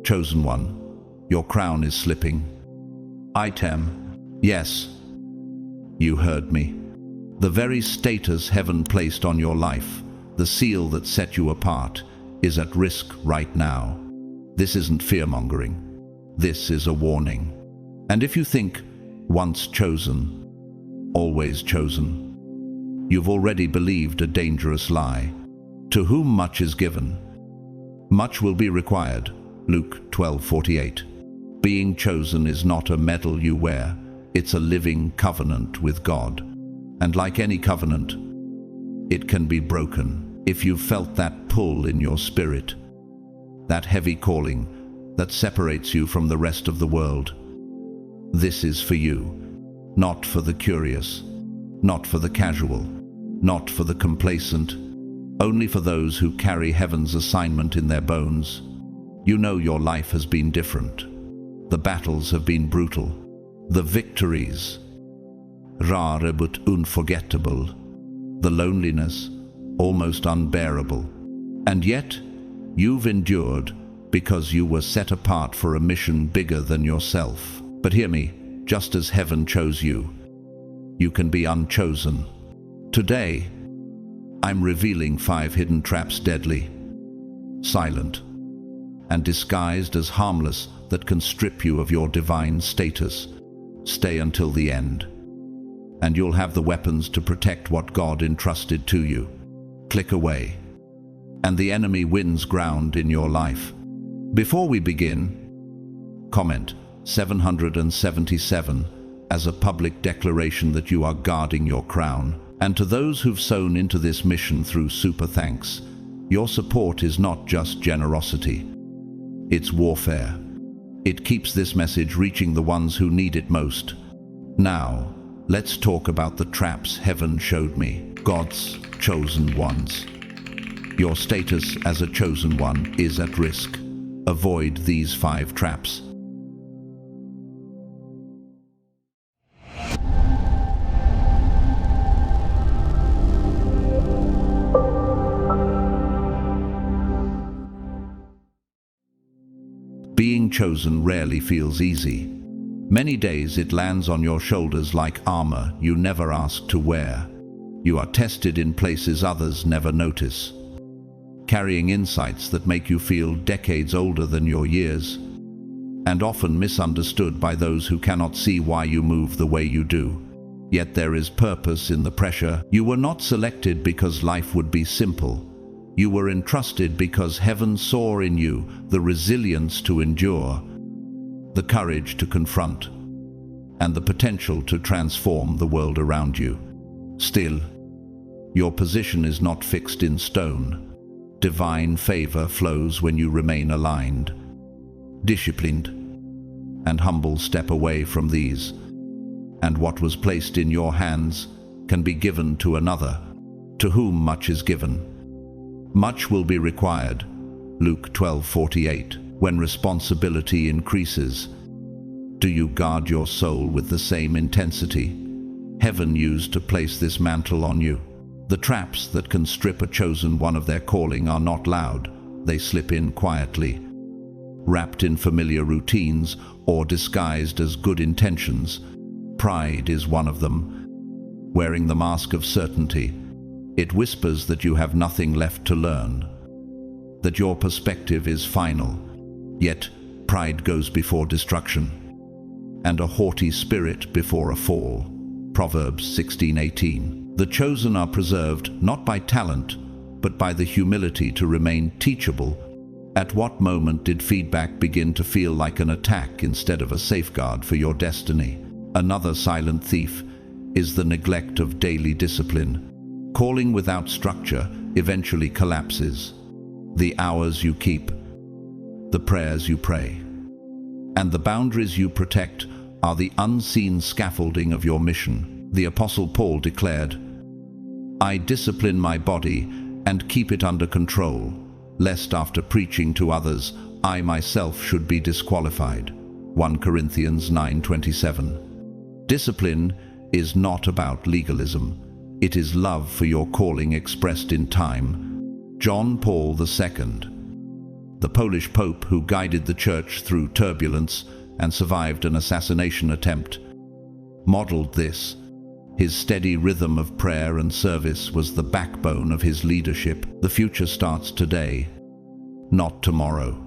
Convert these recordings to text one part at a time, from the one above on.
Chosen one, your crown is slipping. Item, yes, you heard me. The very status heaven placed on your life, the seal that set you apart, is at risk right now. This isn't fear-mongering. This is a warning. And if you think, once chosen, always chosen, you've already believed a dangerous lie. To whom much is given, much will be required. Luke 12:48. Being chosen is not a medal you wear. It's a living covenant with God. And like any covenant, it can be broken. If you've felt that pull in your spirit, that heavy calling that separates you from the rest of the world, this is for you. Not for the curious, not for the casual, not for the complacent, only for those who carry heaven's assignment in their bones. You know your life has been different. The battles have been brutal. The victories, rare but unforgettable. The loneliness, almost unbearable. And yet, you've endured because you were set apart for a mission bigger than yourself. But hear me, just as heaven chose you, you can be unchosen. Today, I'm revealing 5 hidden traps, deadly, silent, and disguised as harmless, that can strip you of your divine status. Stay until the end, and you'll have the weapons to protect what God entrusted to you. Click away, and the enemy wins ground in your life. Before we begin, comment 777 as a public declaration that you are guarding your crown. And to those who've sown into this mission through super thanks, your support is not just generosity. It's warfare. It keeps this message reaching the ones who need it most. Now, let's talk about the traps heaven showed me. God's chosen ones. Your status as a chosen one is at risk. Avoid these 5 traps. Being chosen rarely feels easy. Many days it lands on your shoulders like armor you never asked to wear. You are tested in places others never notice, carrying insights that make you feel decades older than your years, and often misunderstood by those who cannot see why you move the way you do. Yet there is purpose in the pressure. You were not selected because life would be simple. You were entrusted because heaven saw in you the resilience to endure, the courage to confront, and the potential to transform the world around you. Still, your position is not fixed in stone. Divine favor flows when you remain aligned, disciplined, and humble. Step away from these, and what was placed in your hands can be given to another. To whom much is given, much will be required. Luke 12:48. When responsibility increases, do you guard your soul with the same intensity heaven used to place this mantle on you? The traps that can strip a chosen one of their calling are not loud. They slip in quietly, wrapped in familiar routines or disguised as good intentions. Pride is one of them. Wearing the mask of certainty, it whispers that you have nothing left to learn, that your perspective is final. Yet pride goes before destruction, and a haughty spirit before a fall. Proverbs 16:18. The chosen are preserved not by talent, but by the humility to remain teachable. At what moment did feedback begin to feel like an attack instead of a safeguard for your destiny? Another silent thief is the neglect of daily discipline. Calling without structure eventually collapses. The hours you keep, the prayers you pray, and the boundaries you protect are the unseen scaffolding of your mission. The Apostle Paul declared, "I discipline my body and keep it under control, lest after preaching to others, I myself should be disqualified." 1 Corinthians 9:27. Discipline is not about legalism. It is love for your calling expressed in time. John Paul II. The Polish Pope who guided the Church through turbulence and survived an assassination attempt modeled this. His steady rhythm of prayer and service was the backbone of his leadership. The future starts today, not tomorrow,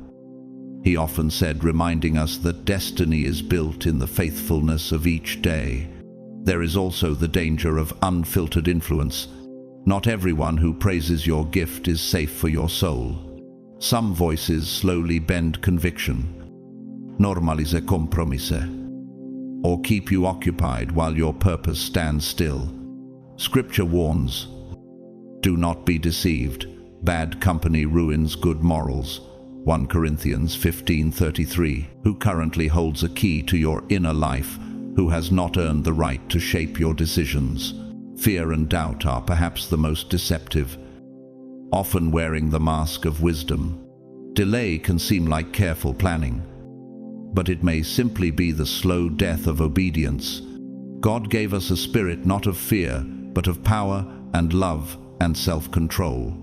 he often said, reminding us that destiny is built in the faithfulness of each day. There is also the danger of unfiltered influence. Not everyone who praises your gift is safe for your soul. Some voices slowly bend conviction, normalize compromise, or keep you occupied while your purpose stands still. Scripture warns, do not be deceived. Bad company ruins good morals. 1 Corinthians 15:33. Who currently holds a key to your inner life, who has not earned the right to shape your decisions? Fear and doubt are perhaps the most deceptive, often wearing the mask of wisdom. Delay can seem like careful planning, but it may simply be the slow death of obedience. God gave us a spirit not of fear, but of power and love and self-control.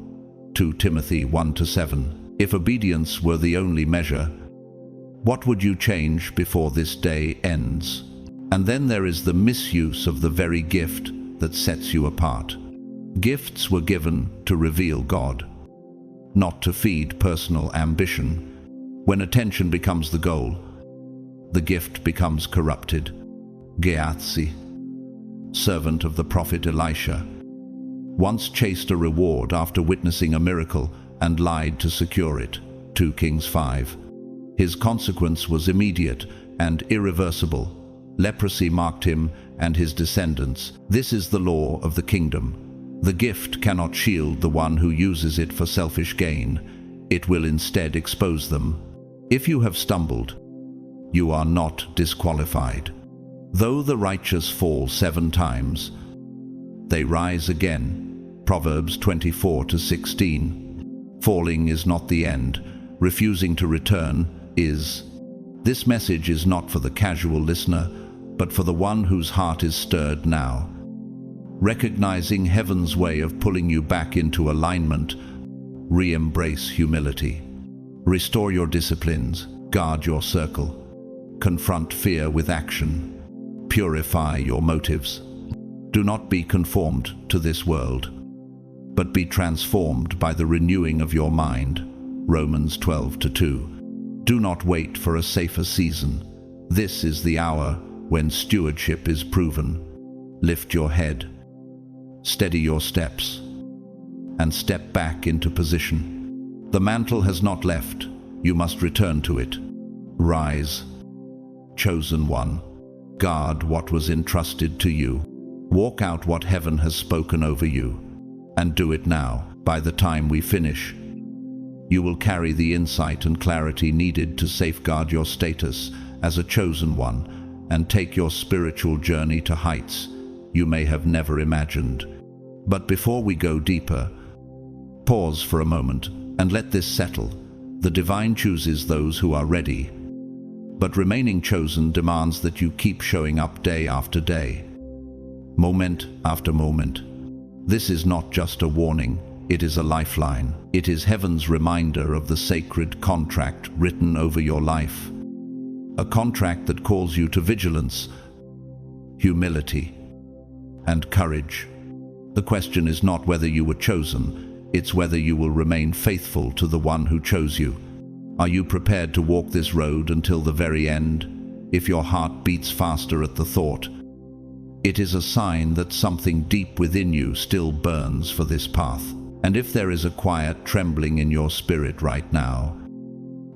2 Timothy 1-7. If obedience were the only measure, what would you change before this day ends? And then there is the misuse of the very gift that sets you apart. Gifts were given to reveal God, not to feed personal ambition. When attention becomes the goal, the gift becomes corrupted. Gehazi, servant of the prophet Elisha, once chased a reward after witnessing a miracle and lied to secure it. 2 Kings 5. His consequence was immediate and irreversible. Leprosy marked him and his descendants. This is the law of the kingdom. The gift cannot shield the one who uses it for selfish gain. It will instead expose them. If you have stumbled, you are not disqualified. Though the righteous fall 7 times, they rise again. Proverbs 24-16. Falling is not the end. Refusing to return is. This message is not for the casual listener, but for the one whose heart is stirred now. Recognizing heaven's way of pulling you back into alignment, re-embrace humility. Restore your disciplines, guard your circle. Confront fear with action. Purify your motives. Do not be conformed to this world, but be transformed by the renewing of your mind. Romans 12:2. Do not wait for a safer season. This is the hour when stewardship is proven. Lift your head, steady your steps, and step back into position. The mantle has not left. You must return to it. Rise, chosen one. Guard what was entrusted to you. Walk out what heaven has spoken over you, and do it now. By the time we finish, you will carry the insight and clarity needed to safeguard your status as a chosen one and take your spiritual journey to heights you may have never imagined. But before we go deeper, pause for a moment and let this settle. The divine chooses those who are ready, but remaining chosen demands that you keep showing up day after day, moment after moment. This is not just a warning, it is a lifeline. It is heaven's reminder of the sacred contract written over your life. A contract that calls you to vigilance, humility, and courage. The question is not whether you were chosen, it's whether you will remain faithful to the one who chose you. Are you prepared to walk this road until the very end? If your heart beats faster at the thought, it is a sign that something deep within you still burns for this path. And if there is a quiet trembling in your spirit right now,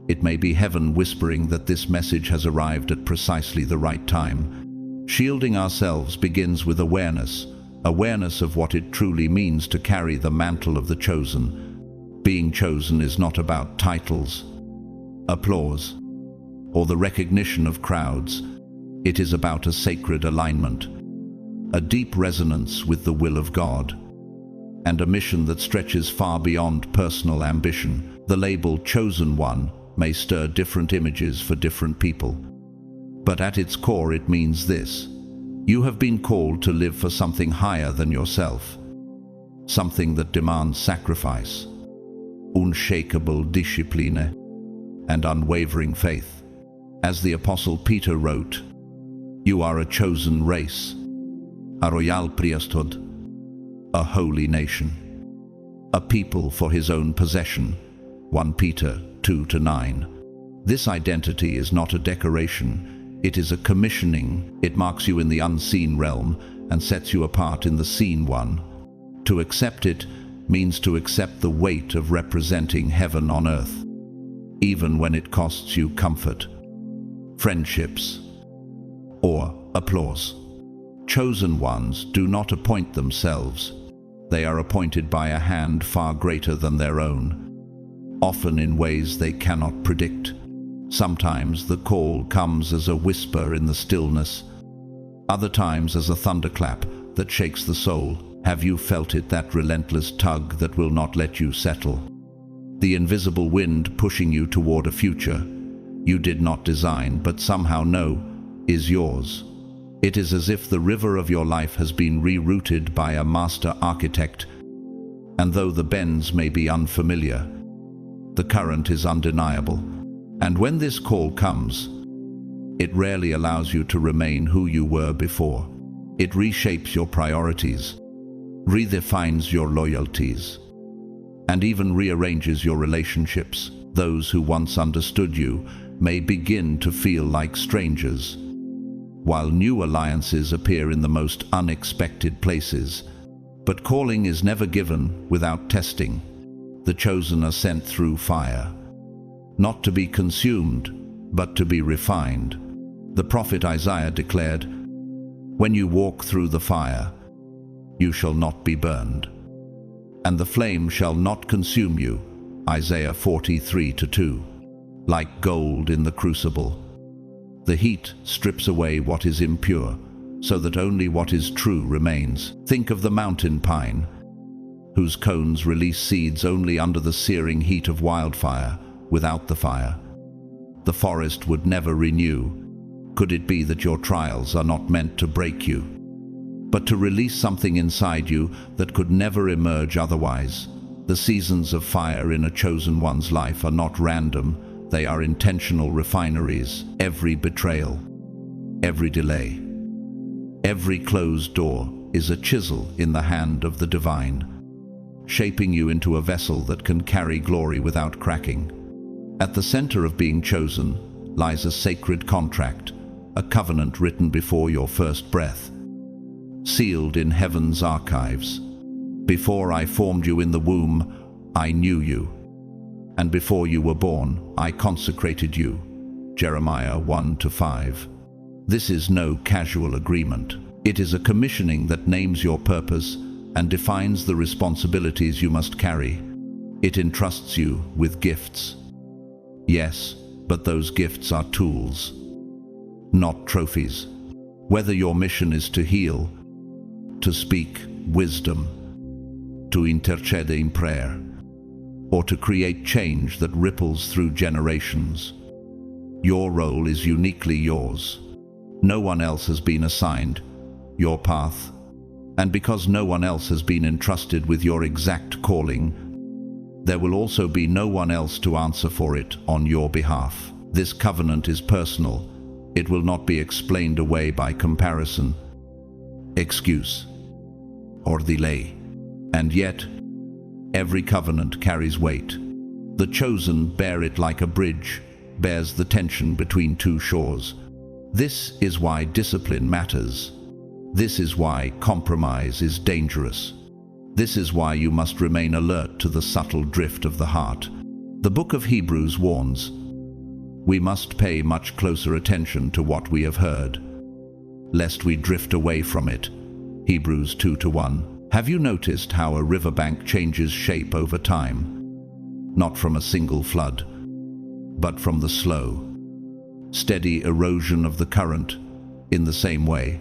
it may be heaven whispering that this message has arrived at precisely the right time. Shielding ourselves begins with awareness of what it truly means to carry the mantle of the chosen. Being chosen is not about titles, applause, or the recognition of crowds. It is about a sacred alignment, a deep resonance with the will of God, and a mission that stretches far beyond personal ambition. The label chosen one may stir different images for different people, but at its core it means this: you have been called to live for something higher than yourself, something that demands sacrifice, unshakable discipline, and unwavering faith. As the Apostle Peter wrote, "You are a chosen race, a royal priesthood, a holy nation, a people for his own possession." 1 Peter 2-9. This identity is not a decoration, it is a commissioning. It marks you in the unseen realm and sets you apart in the seen one. To accept it means to accept the weight of representing heaven on earth, even when it costs you comfort, friendships, or applause. Chosen ones do not appoint themselves. They are appointed by a hand far greater than their own, often in ways they cannot predict. Sometimes the call comes as a whisper in the stillness, other times as a thunderclap that shakes the soul. Have you felt it, that relentless tug that will not let you settle? The invisible wind pushing you toward a future you did not design, but somehow know is yours. It is as if the river of your life has been rerouted by a master architect, and though the bends may be unfamiliar, the current is undeniable. And when this call comes, it rarely allows you to remain who you were before. It reshapes your priorities, redefines your loyalties, and even rearranges your relationships. Those who once understood you may begin to feel like strangers, while new alliances appear in the most unexpected places. But calling is never given without testing. The chosen are sent through fire, not to be consumed, but to be refined. The prophet Isaiah declared, "When you walk through the fire, you shall not be burned, and the flame shall not consume you." Isaiah 43:2. Like gold in the crucible, the heat strips away what is impure, so that only what is true remains. Think of the mountain pine, whose cones release seeds only under the searing heat of wildfire. Without the fire, the forest would never renew. Could it be that your trials are not meant to break you, but to release something inside you that could never emerge otherwise? The seasons of fire in a chosen one's life are not random, they are intentional refineries. Every betrayal, every delay, every closed door is a chisel in the hand of the divine, shaping you into a vessel that can carry glory without cracking. At the center of being chosen lies a sacred contract, a covenant written before your first breath, sealed in heaven's archives. "Before I formed you in the womb, I knew you, and before you were born, I consecrated you." Jeremiah 1-5. This is no casual agreement. It is a commissioning that names your purpose and defines the responsibilities you must carry. It entrusts you with gifts. Yes, but those gifts are tools, not trophies. Whether your mission is to heal, to speak wisdom, to intercede in prayer, or to create change that ripples through generations, your role is uniquely yours. No one else has been assigned your path, and because no one else has been entrusted with your exact calling, there will also be no one else to answer for it on your behalf. This covenant is personal. It will not be explained away by comparison, excuse, or delay. And yet, every covenant carries weight. The chosen bear it like a bridge bears the tension between two shores. This is why discipline matters. This is why compromise is dangerous. This is why you must remain alert to the subtle drift of the heart. The book of Hebrews warns, we must pay much closer attention to what we have heard, lest we drift away from it. Hebrews 2:1. Have you noticed how a riverbank changes shape over time? Not from a single flood, but from the slow, steady erosion of the current. In the same way,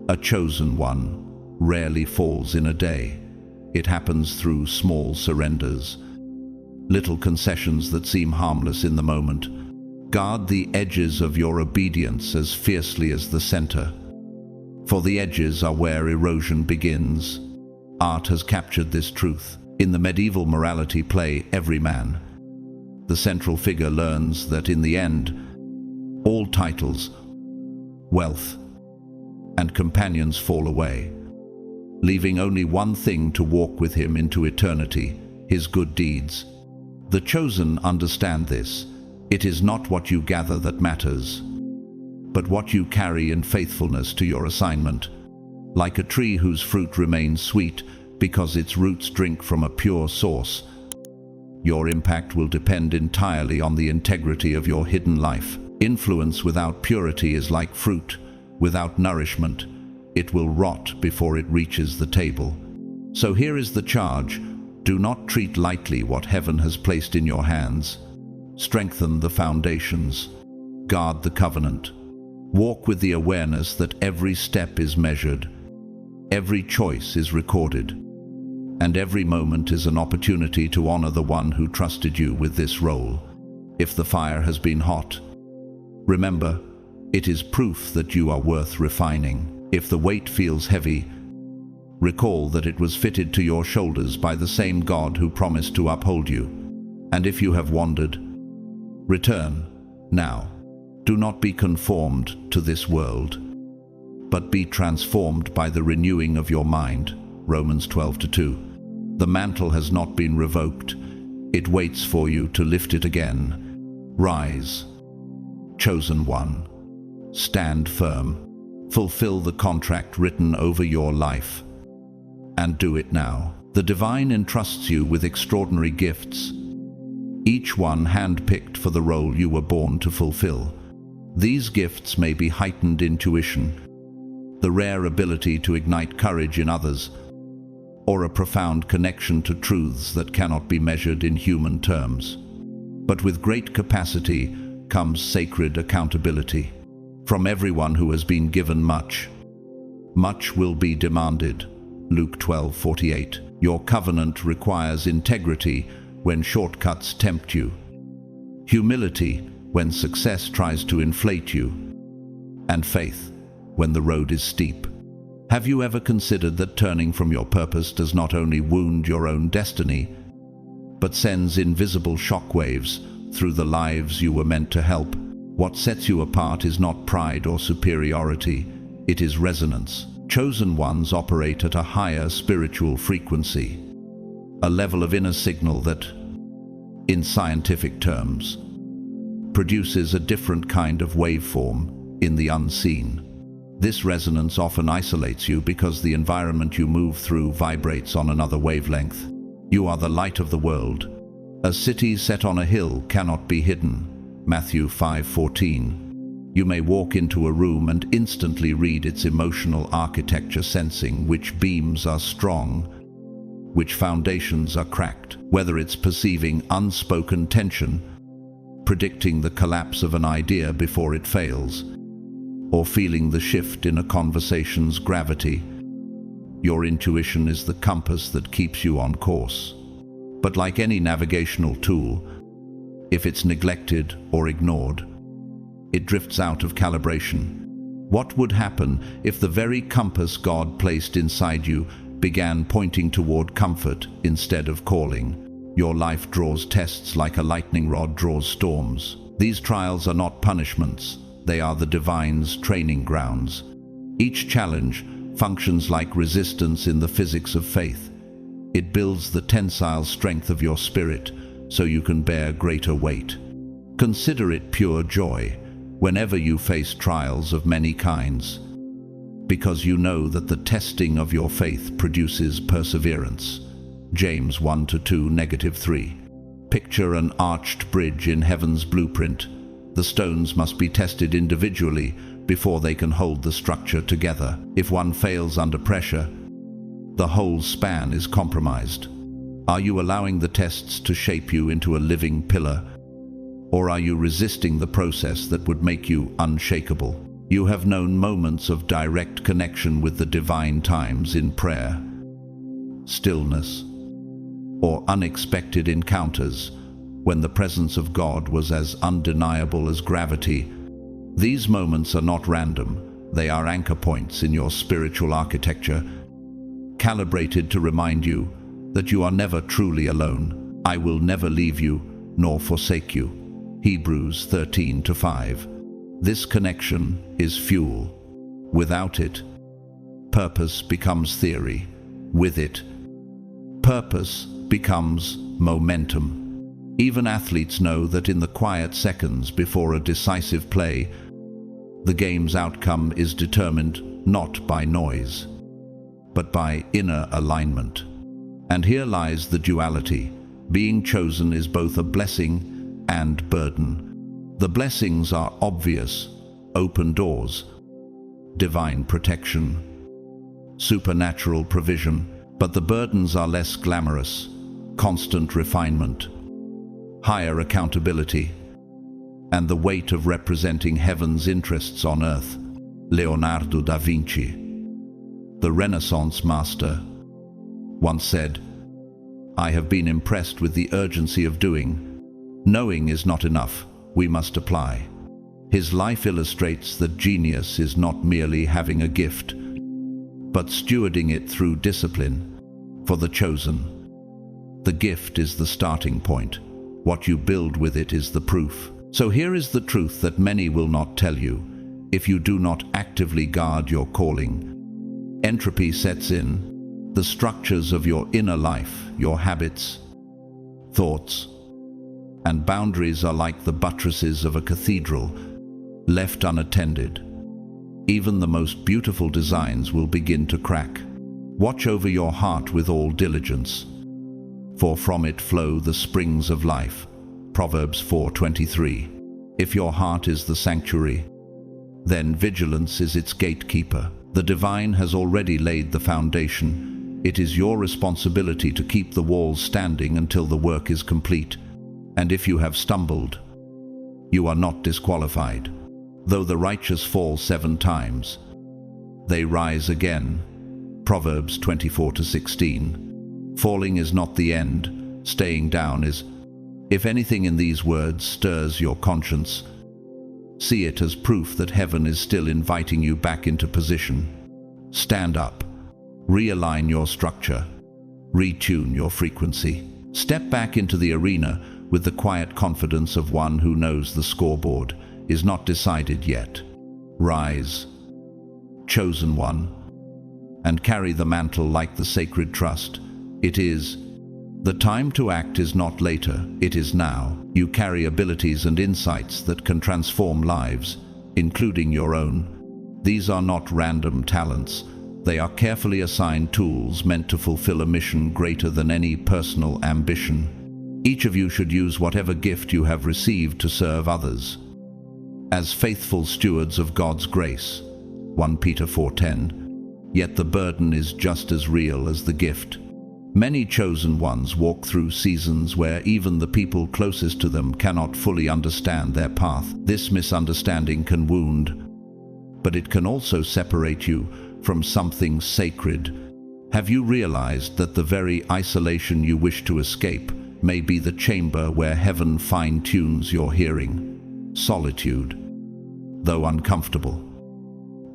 a chosen one rarely falls in a day. It happens through small surrenders, little concessions that seem harmless in the moment. Guard the edges of your obedience as fiercely as the center, for the edges are where erosion begins. Art has captured this truth. In the medieval morality play Every Man, The central figure learns that in the end, all titles, wealth, and companions fall away, leaving only one thing to walk with him into eternity: his good deeds. The chosen understand this. It is not what you gather that matters, but what you carry in faithfulness to your assignment. Like a tree whose fruit remains sweet because its roots drink from a pure source, your impact will depend entirely on the integrity of your hidden life. Influence without purity is like fruit without nourishment. It will rot before it reaches the table. So here is the charge: do not treat lightly what heaven has placed in your hands. Strengthen the foundations. Guard the covenant. Walk with the awareness that every step is measured, every choice is recorded, and every moment is an opportunity to honor the one who trusted you with this role. If the fire has been hot, remember, it is proof that you are worth refining. If the weight feels heavy, recall that it was fitted to your shoulders by the same God who promised to uphold you. And if you have wandered, return now. Do not be conformed to this world, but be transformed by the renewing of your mind. Romans 12:2. The mantle has not been revoked. It waits for you to lift it again. Rise, chosen one. Stand firm. Fulfill the contract written over your life. And do it now. The divine entrusts you with extraordinary gifts, each one hand-picked for the role you were born to fulfill. These gifts may be heightened intuition, the rare ability to ignite courage in others, or a profound connection to truths that cannot be measured in human terms. But with great capacity comes sacred accountability. From everyone who has been given much, much will be demanded. Luke 12:48. Your covenant requires integrity when shortcuts tempt you, humility when success tries to inflate you, and faith when the road is steep. Have you ever considered that turning from your purpose does not only wound your own destiny, but sends invisible shockwaves through the lives you were meant to help? What sets you apart is not pride or superiority, it is resonance. Chosen ones operate at a higher spiritual frequency, a level of inner signal that, in scientific terms, produces a different kind of waveform in the unseen. This resonance often isolates you because the environment you move through vibrates on another wavelength. You are the light of the world. A city set on a hill cannot be hidden. Matthew 5:14. You may walk into a room and instantly read its emotional architecture, sensing which beams are strong, which foundations are cracked, whether it's perceiving unspoken tension, predicting the collapse of an idea before it fails, or feeling the shift in a conversation's gravity. Your intuition is the compass that keeps you on course. But like any navigational tool, if it's neglected or ignored, it drifts out of calibration. What would happen if the very compass God placed inside you began pointing toward comfort instead of calling? Your life draws tests like a lightning rod draws storms. These trials are not punishments, they are the divine's training grounds. Each challenge functions like resistance in the physics of faith. It builds the tensile strength of your spirit so you can bear greater weight. Consider it pure joy whenever you face trials of many kinds, because you know that the testing of your faith produces perseverance. James 1:2-3. Picture an arched bridge in heaven's blueprint. The stones must be tested individually before they can hold the structure together. If one fails under pressure, the whole span is compromised. Are you allowing the tests to shape you into a living pillar, or are you resisting the process that would make you unshakable? You have known moments of direct connection with the divine times in prayer, stillness, or unexpected encounters when the presence of God was as undeniable as gravity. These moments are not random. They are anchor points in your spiritual architecture, calibrated to remind you that you are never truly alone. I will never leave you, nor forsake you. Hebrews 13:5. This connection is fuel. Without it, purpose becomes theory. With it, purpose becomes momentum. Even athletes know that in the quiet seconds before a decisive play, the game's outcome is determined not by noise, but by inner alignment. And here lies the duality. Being chosen is both a blessing and burden. The blessings are obvious: open doors, divine protection, supernatural provision, but the burdens are less glamorous: constant refinement, higher accountability, and the weight of representing heaven's interests on earth. Leonardo da Vinci, the Renaissance master, once said, "I have been impressed with the urgency of doing. Knowing is not enough, we must apply." His life illustrates that genius is not merely having a gift, but stewarding it through discipline. For the chosen, the gift is the starting point. What you build with it is the proof. So here is the truth that many will not tell you. If you do not actively guard your calling, entropy sets in. The structures of your inner life, your habits, thoughts, and boundaries are like the buttresses of a cathedral, left unattended. Even the most beautiful designs will begin to crack. Watch over your heart with all diligence, for from it flow the springs of life. Proverbs 4:23. If your heart is the sanctuary, then vigilance is its gatekeeper. The divine has already laid the foundation. It is your responsibility to keep the walls standing until the work is complete. And if you have stumbled, you are not disqualified. Though the righteous fall 7 times, they rise again. Proverbs 24:16. Falling is not the end, staying down is. If anything in these words stirs your conscience, see it as proof that heaven is still inviting you back into position. Stand up, realign your structure, retune your frequency. Step back into the arena with the quiet confidence of one who knows the scoreboard is not decided yet. Rise, chosen one, and carry the mantle like the sacred trust. It is. The time to act is not later, it is now. You carry abilities and insights that can transform lives, including your own. These are not random talents. They are carefully assigned tools meant to fulfill a mission greater than any personal ambition. Each of you should use whatever gift you have received to serve others as faithful stewards of God's grace. 1 Peter 4:10. Yet the burden is just as real as the gift. Many chosen ones walk through seasons where even the people closest to them cannot fully understand their path. This misunderstanding can wound, but it can also separate you from something sacred. Have you realized that the very isolation you wish to escape may be the chamber where heaven fine-tunes your hearing? Solitude, though uncomfortable,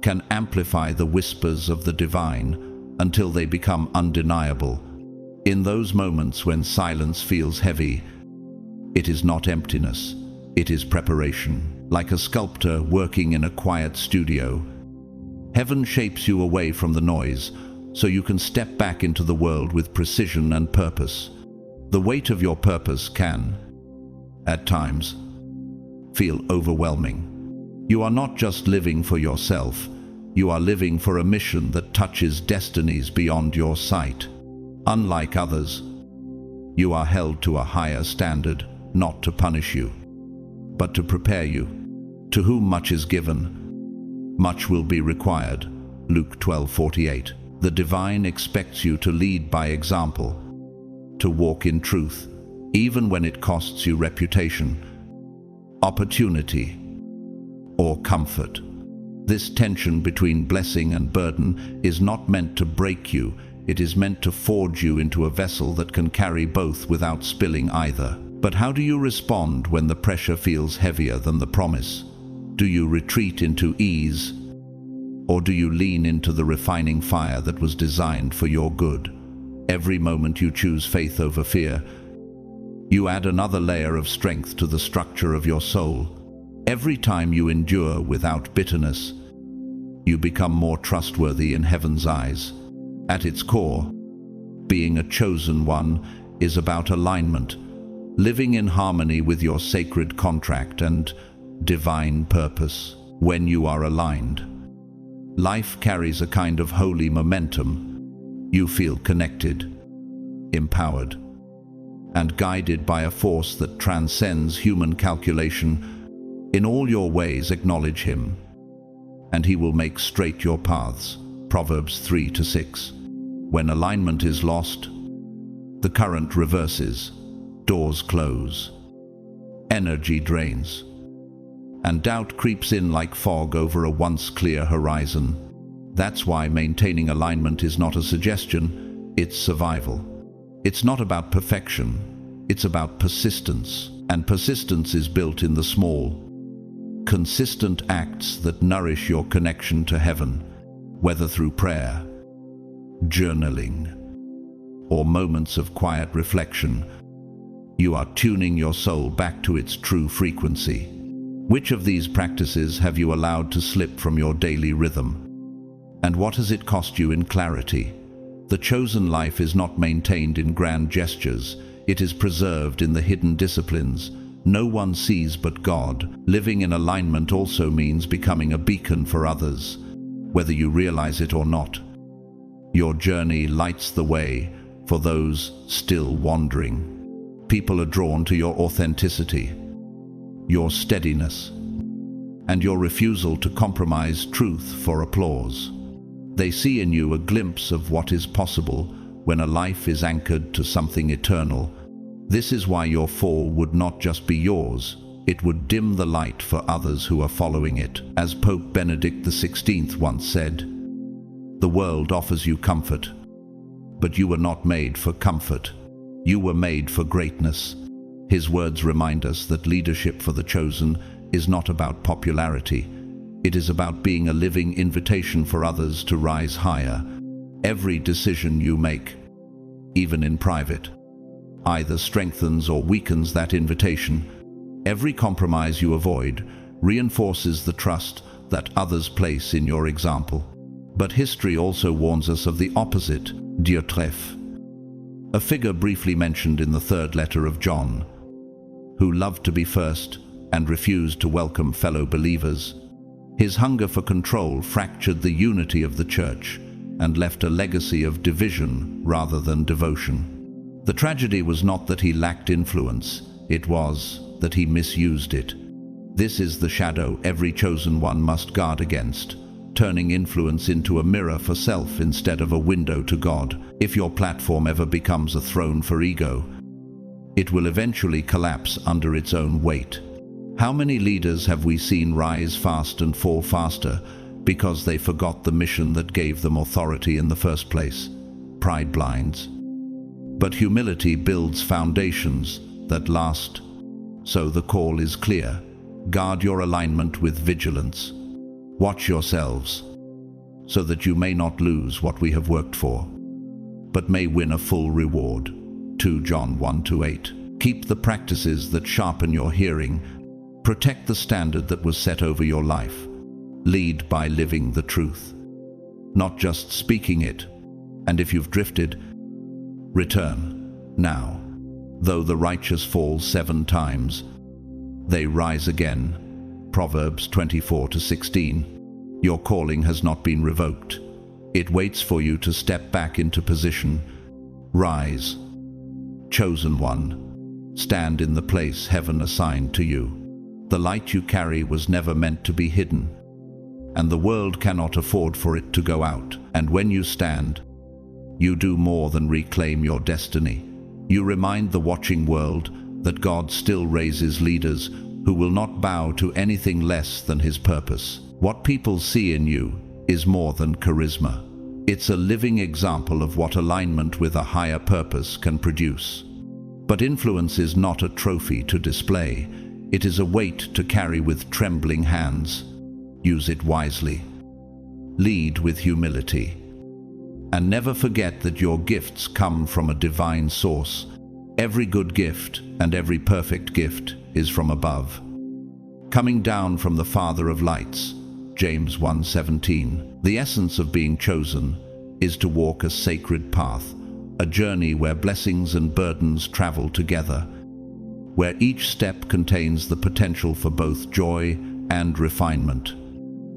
can amplify the whispers of the divine until they become undeniable. In those moments when silence feels heavy, it is not emptiness, it is preparation. Like a sculptor working in a quiet studio, heaven shapes you away from the noise so you can step back into the world with precision and purpose. The weight of your purpose can, at times, feel overwhelming. You are not just living for yourself, you are living for a mission that touches destinies beyond your sight. Unlike others, you are held to a higher standard, not to punish you, but to prepare you. To whom much is given, much will be required. Luke 12:48. The divine expects you to lead by example, to walk in truth, even when it costs you reputation, opportunity, or comfort. This tension between blessing and burden is not meant to break you, it is meant to forge you into a vessel that can carry both without spilling either. But how do you respond when the pressure feels heavier than the promise? Do you retreat into ease, or do you lean into the refining fire that was designed for your good? Every moment you choose faith over fear, You add another layer of strength to the structure of your soul. Every time you endure without bitterness, you become more trustworthy in heaven's eyes. At its core, being a chosen one is about alignment, living in harmony with your sacred contract and divine purpose. When you are aligned, life carries a kind of holy momentum. You feel connected, empowered, and guided by a force that transcends human calculation. In all your ways acknowledge him, and he will make straight your paths. Proverbs 3-6. When alignment is lost, the current reverses, doors close, energy drains, and doubt creeps in like fog over a once clear horizon. That's why maintaining alignment is not a suggestion, it's survival. It's not about perfection, it's about persistence. And persistence is built in the small, consistent acts that nourish your connection to heaven, whether through prayer, journaling, or moments of quiet reflection. You are tuning your soul back to its true frequency. Which of these practices have you allowed to slip from your daily rhythm? And what has it cost you in clarity? The chosen life is not maintained in grand gestures, it is preserved in the hidden disciplines no one sees but God. Living in alignment also means becoming a beacon for others, whether you realize it or not. Your journey lights the way for those still wandering. People are drawn to your authenticity, your steadiness, and your refusal to compromise truth for applause. They see in you a glimpse of what is possible when a life is anchored to something eternal. This is why your fall would not just be yours, it would dim the light for others who are following it. As Pope Benedict XVI once said, "The world offers you comfort, but you were not made for comfort. You were made for greatness." His words remind us that leadership for the chosen is not about popularity. It is about being a living invitation for others to rise higher. Every decision you make, even in private, either strengthens or weakens that invitation. Every compromise you avoid reinforces the trust that others place in your example. But history also warns us of the opposite. Diotrephes, a figure briefly mentioned in the third letter of John, who loved to be first and refused to welcome fellow believers. His hunger for control fractured the unity of the church and left a legacy of division rather than devotion. The tragedy was not that he lacked influence, it was that he misused it. This is the shadow every chosen one must guard against, turning influence into a mirror for self instead of a window to God. If your platform ever becomes a throne for ego, it will eventually collapse under its own weight. How many leaders have we seen rise fast and fall faster because they forgot the mission that gave them authority in the first place? Pride blinds. But humility builds foundations that last. So the call is clear. Guard your alignment with vigilance. Watch yourselves, so that you may not lose what we have worked for, but may win a full reward. 2 John 1-8. Keep the practices that sharpen your hearing. Protect the standard that was set over your life. Lead by living the truth, not just speaking it. And if you've drifted, return now. Though the righteous fall 7 times, they rise again. Proverbs 24-16. Your calling has not been revoked. It waits for you to step back into position. Rise, chosen one. Stand in the place heaven assigned to you. The light you carry was never meant to be hidden, and the world cannot afford for it to go out. And when you stand, you do more than reclaim your destiny. You remind the watching world that God still raises leaders who will not bow to anything less than his purpose. What people see in you is more than charisma. It's a living example of what alignment with a higher purpose can produce. But influence is not a trophy to display. It is a weight to carry with trembling hands. Use it wisely. Lead with humility. And never forget that your gifts come from a divine source. Every good gift and every perfect gift is from above, coming down from the Father of lights. James 1:17. The essence of being chosen is to walk a sacred path, a journey where blessings and burdens travel together, where each step contains the potential for both joy and refinement.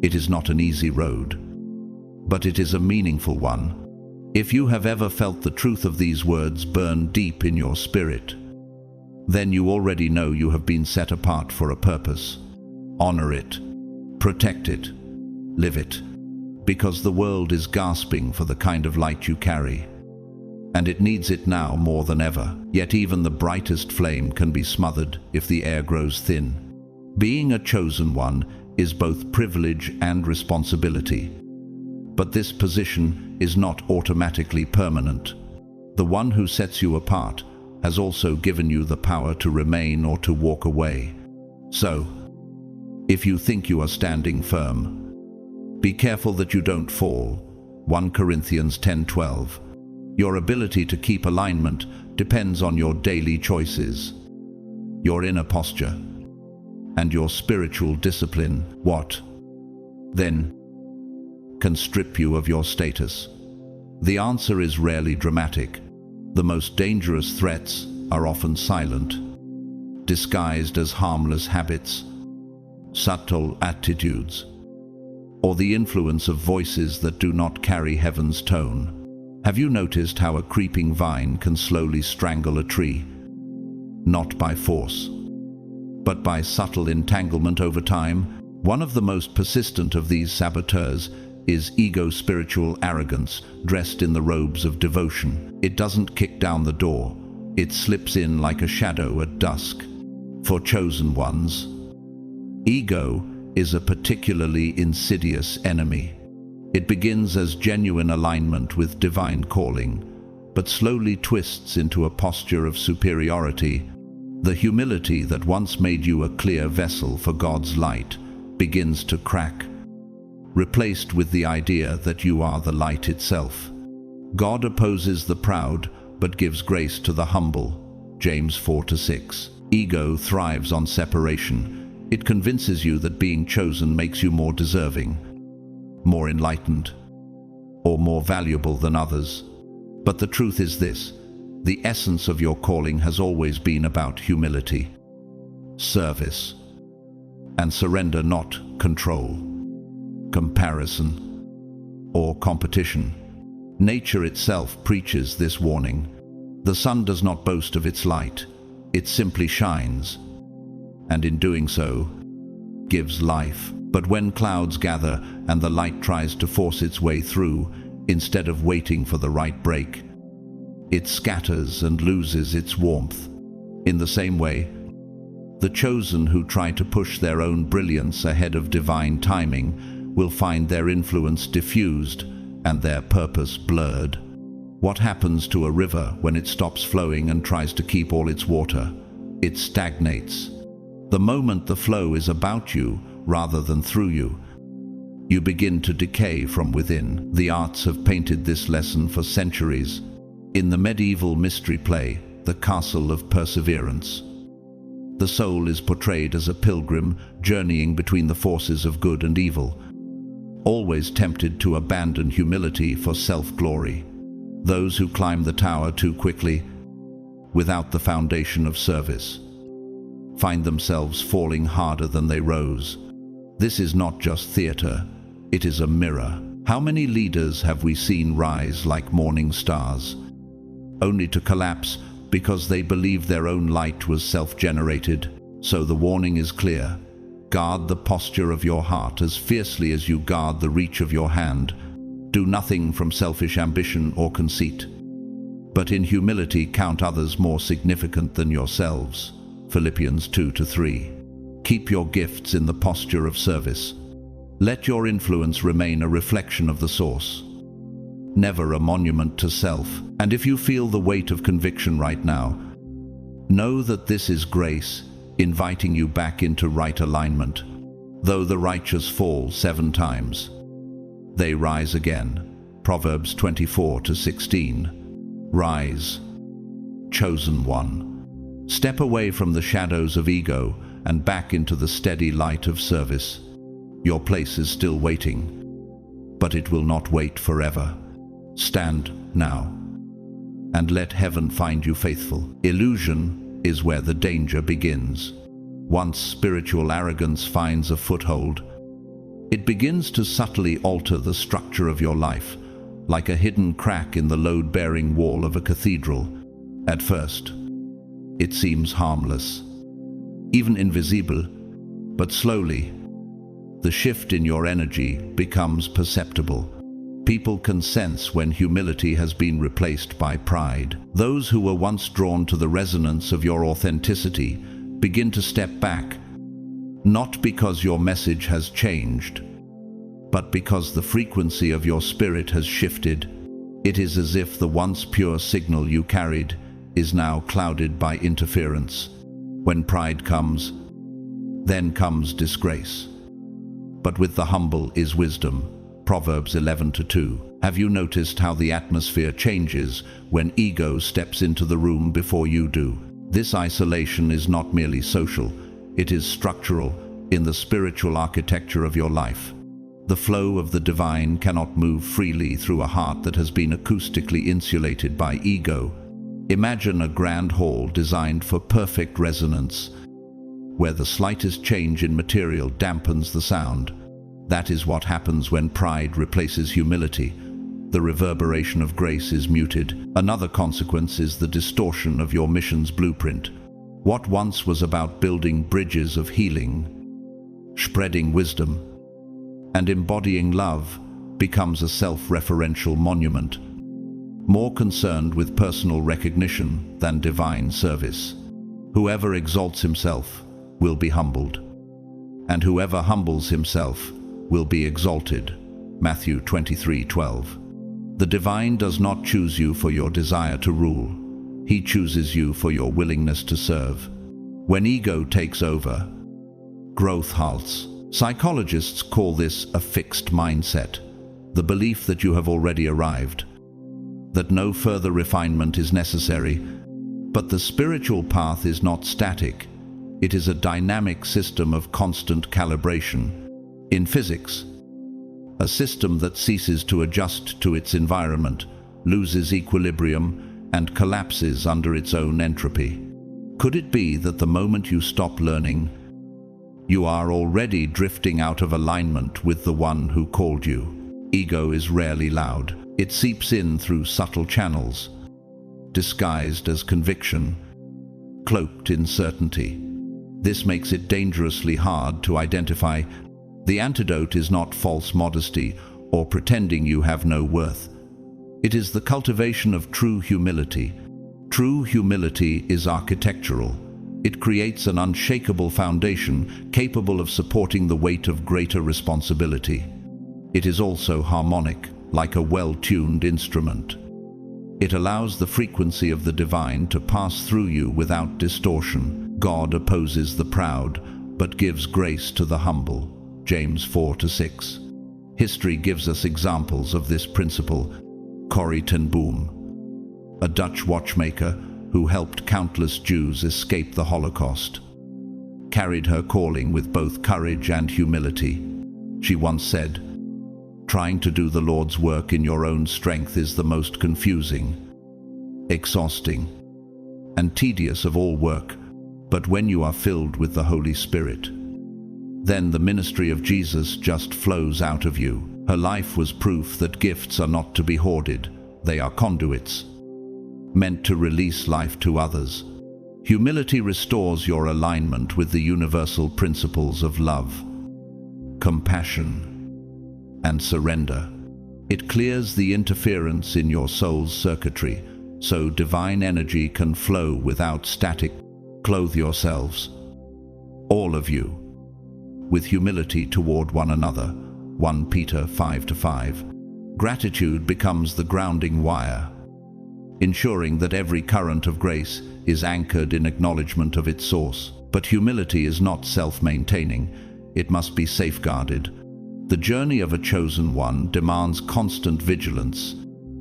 It is not an easy road, but it is a meaningful one. If you have ever felt the truth of these words burn deep in your spirit, then you already know you have been set apart for a purpose. Honor it, protect it, live it, because the world is gasping for the kind of light you carry, and it needs it now more than ever. Yet even the brightest flame can be smothered if the air grows thin. Being a chosen one is both privilege and responsibility, but this position is not automatically permanent. The one who sets you apart has also given you the power to remain or to walk away. So, if you think you are standing firm, be careful that you don't fall. 1 Corinthians 10:12. Your ability to keep alignment depends on your daily choices, your inner posture, and your spiritual discipline. What, then, can strip you of your status? The answer is rarely dramatic. The most dangerous threats are often silent, disguised as harmless habits, subtle attitudes, or the influence of voices that do not carry heaven's tone. Have you noticed how a creeping vine can slowly strangle a tree? Not by force, but by subtle entanglement over time. One of the most persistent of these saboteurs is ego-spiritual arrogance dressed in the robes of devotion. It doesn't kick down the door. It slips in like a shadow at dusk. For chosen ones, ego is a particularly insidious enemy. It begins as genuine alignment with divine calling, but slowly twists into a posture of superiority. The humility that once made you a clear vessel for God's light begins to crack, replaced with the idea that you are the light itself. God opposes the proud, but gives grace to the humble. James 4:6. Ego thrives on separation. It convinces you that being chosen makes you more deserving, more enlightened, or more valuable than others. But the truth is this: the essence of your calling has always been about humility, service, and surrender, not control, comparison, or competition. Nature itself preaches this warning. The sun does not boast of its light. It simply shines, and in doing so, gives life. But when clouds gather and the light tries to force its way through, instead of waiting for the right break, it scatters and loses its warmth. In the same way, the chosen who try to push their own brilliance ahead of divine timing will find their influence diffused and their purpose blurred. What happens to a river when it stops flowing and tries to keep all its water? It stagnates. The moment the flow is about you rather than through you, you begin to decay from within. The arts have painted this lesson for centuries. In the medieval mystery play, The Castle of Perseverance, the soul is portrayed as a pilgrim journeying between the forces of good and evil, always tempted to abandon humility for self-glory. Those who climb the tower too quickly, without the foundation of service, find themselves falling harder than they rose. This is not just theater, it is a mirror. How many leaders have we seen rise like morning stars, only to collapse because they believed their own light was self-generated? So the warning is clear. Guard the posture of your heart as fiercely as you guard the reach of your hand. Do nothing from selfish ambition or conceit, but in humility count others more significant than yourselves. Philippians 2-3. Keep your gifts in the posture of service. Let your influence remain a reflection of the source, never a monument to self. And if you feel the weight of conviction right now, know that this is grace inviting you back into right alignment. Though the righteous fall 7 times, they rise again. Proverbs 24-16. Rise, chosen one. Step away from the shadows of ego and back into the steady light of service. Your place is still waiting, but it will not wait forever. Stand now and let heaven find you faithful. Illusion is where the danger begins. Once spiritual arrogance finds a foothold, it begins to subtly alter the structure of your life, like a hidden crack in the load-bearing wall of a cathedral. At first, it seems harmless, even invisible, but slowly, the shift in your energy becomes perceptible. People can sense when humility has been replaced by pride. Those who were once drawn to the resonance of your authenticity begin to step back, not because your message has changed, but because the frequency of your spirit has shifted. It is as if the once pure signal you carried is now clouded by interference. When pride comes, then comes disgrace. But with the humble is wisdom. Proverbs 11:2. Have you noticed how the atmosphere changes when ego steps into the room before you do? This isolation is not merely social, it is structural in the spiritual architecture of your life. The flow of the divine cannot move freely through a heart that has been acoustically insulated by ego. Imagine a grand hall designed for perfect resonance, where the slightest change in material dampens the sound. That is what happens when pride replaces humility. The reverberation of grace is muted. Another consequence is the distortion of your mission's blueprint. What once was about building bridges of healing, spreading wisdom, and embodying love becomes a self-referential monument, more concerned with personal recognition than divine service. Whoever exalts himself will be humbled, and whoever humbles himself will be exalted. Matthew 23:12. The divine does not choose you for your desire to rule. He chooses you for your willingness to serve. When ego takes over, growth halts. Psychologists call this a fixed mindset, the belief that you have already arrived, that no further refinement is necessary. But the spiritual path is not static. It is a dynamic system of constant calibration. In physics, a system that ceases to adjust to its environment loses equilibrium and collapses under its own entropy. Could it be that the moment you stop learning, you are already drifting out of alignment with the one who called you? Ego is rarely loud. It seeps in through subtle channels, disguised as conviction, cloaked in certainty. This makes it dangerously hard to identify. The antidote is not false modesty or pretending you have no worth. It is the cultivation of true humility. True humility is architectural. It creates an unshakable foundation capable of supporting the weight of greater responsibility. It is also harmonic, like a well-tuned instrument. It allows the frequency of the divine to pass through you without distortion. God opposes the proud, but gives grace to the humble. James 4:6. History gives us examples of this principle. Corrie ten Boom, a Dutch watchmaker who helped countless Jews escape the Holocaust, carried her calling with both courage and humility. She once said, "Trying to do the Lord's work in your own strength is the most confusing, exhausting, and tedious of all work, but when you are filled with the Holy Spirit, then the ministry of Jesus just flows out of you." Her life was proof that gifts are not to be hoarded. They are conduits, meant to release life to others. Humility restores your alignment with the universal principles of love, compassion, and surrender. It clears the interference in your soul's circuitry, so divine energy can flow without static. Clothe yourselves, all of you, with humility toward one another. 1 Peter 5:5. Gratitude becomes the grounding wire, ensuring that every current of grace is anchored in acknowledgement of its source. But humility is not self-maintaining. It must be safeguarded. The journey of a chosen one demands constant vigilance.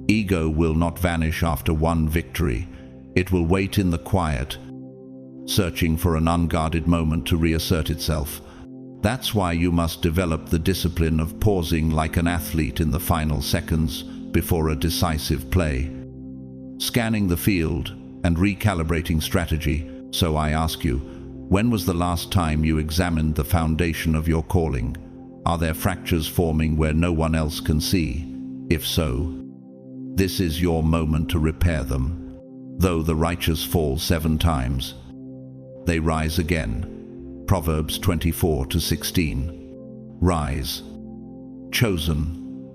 Ego will not vanish after one victory. It will wait in the quiet, searching for an unguarded moment to reassert itself. That's why you must develop the discipline of pausing like an athlete in the final seconds before a decisive play, scanning the field and recalibrating strategy. So I ask you, when was the last time you examined the foundation of your calling? Are there fractures forming where no one else can see? If so, this is your moment to repair them. Though the righteous fall 7 times, they rise again. Proverbs 24:16. Rise. Chosen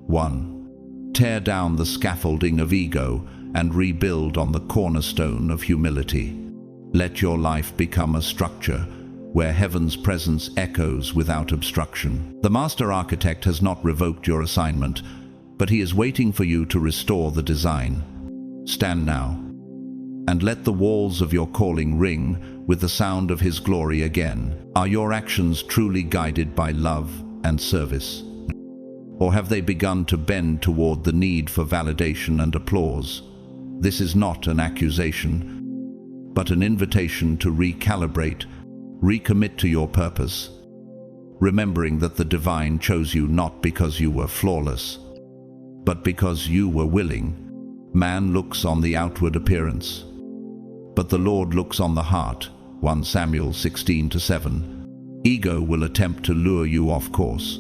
one. Tear down the scaffolding of ego and rebuild on the cornerstone of humility. Let your life become a structure where heaven's presence echoes without obstruction. The master architect has not revoked your assignment, but he is waiting for you to restore the design. Stand now, and let the walls of your calling ring with the sound of his glory again. Are your actions truly guided by love and service? Or have they begun to bend toward the need for validation and applause? This is not an accusation, but an invitation to recalibrate, recommit to your purpose, remembering that the divine chose you not because you were flawless, but because you were willing. Man looks on the outward appearance, but the Lord looks on the heart. 1 Samuel 16:7. Ego will attempt to lure you off course,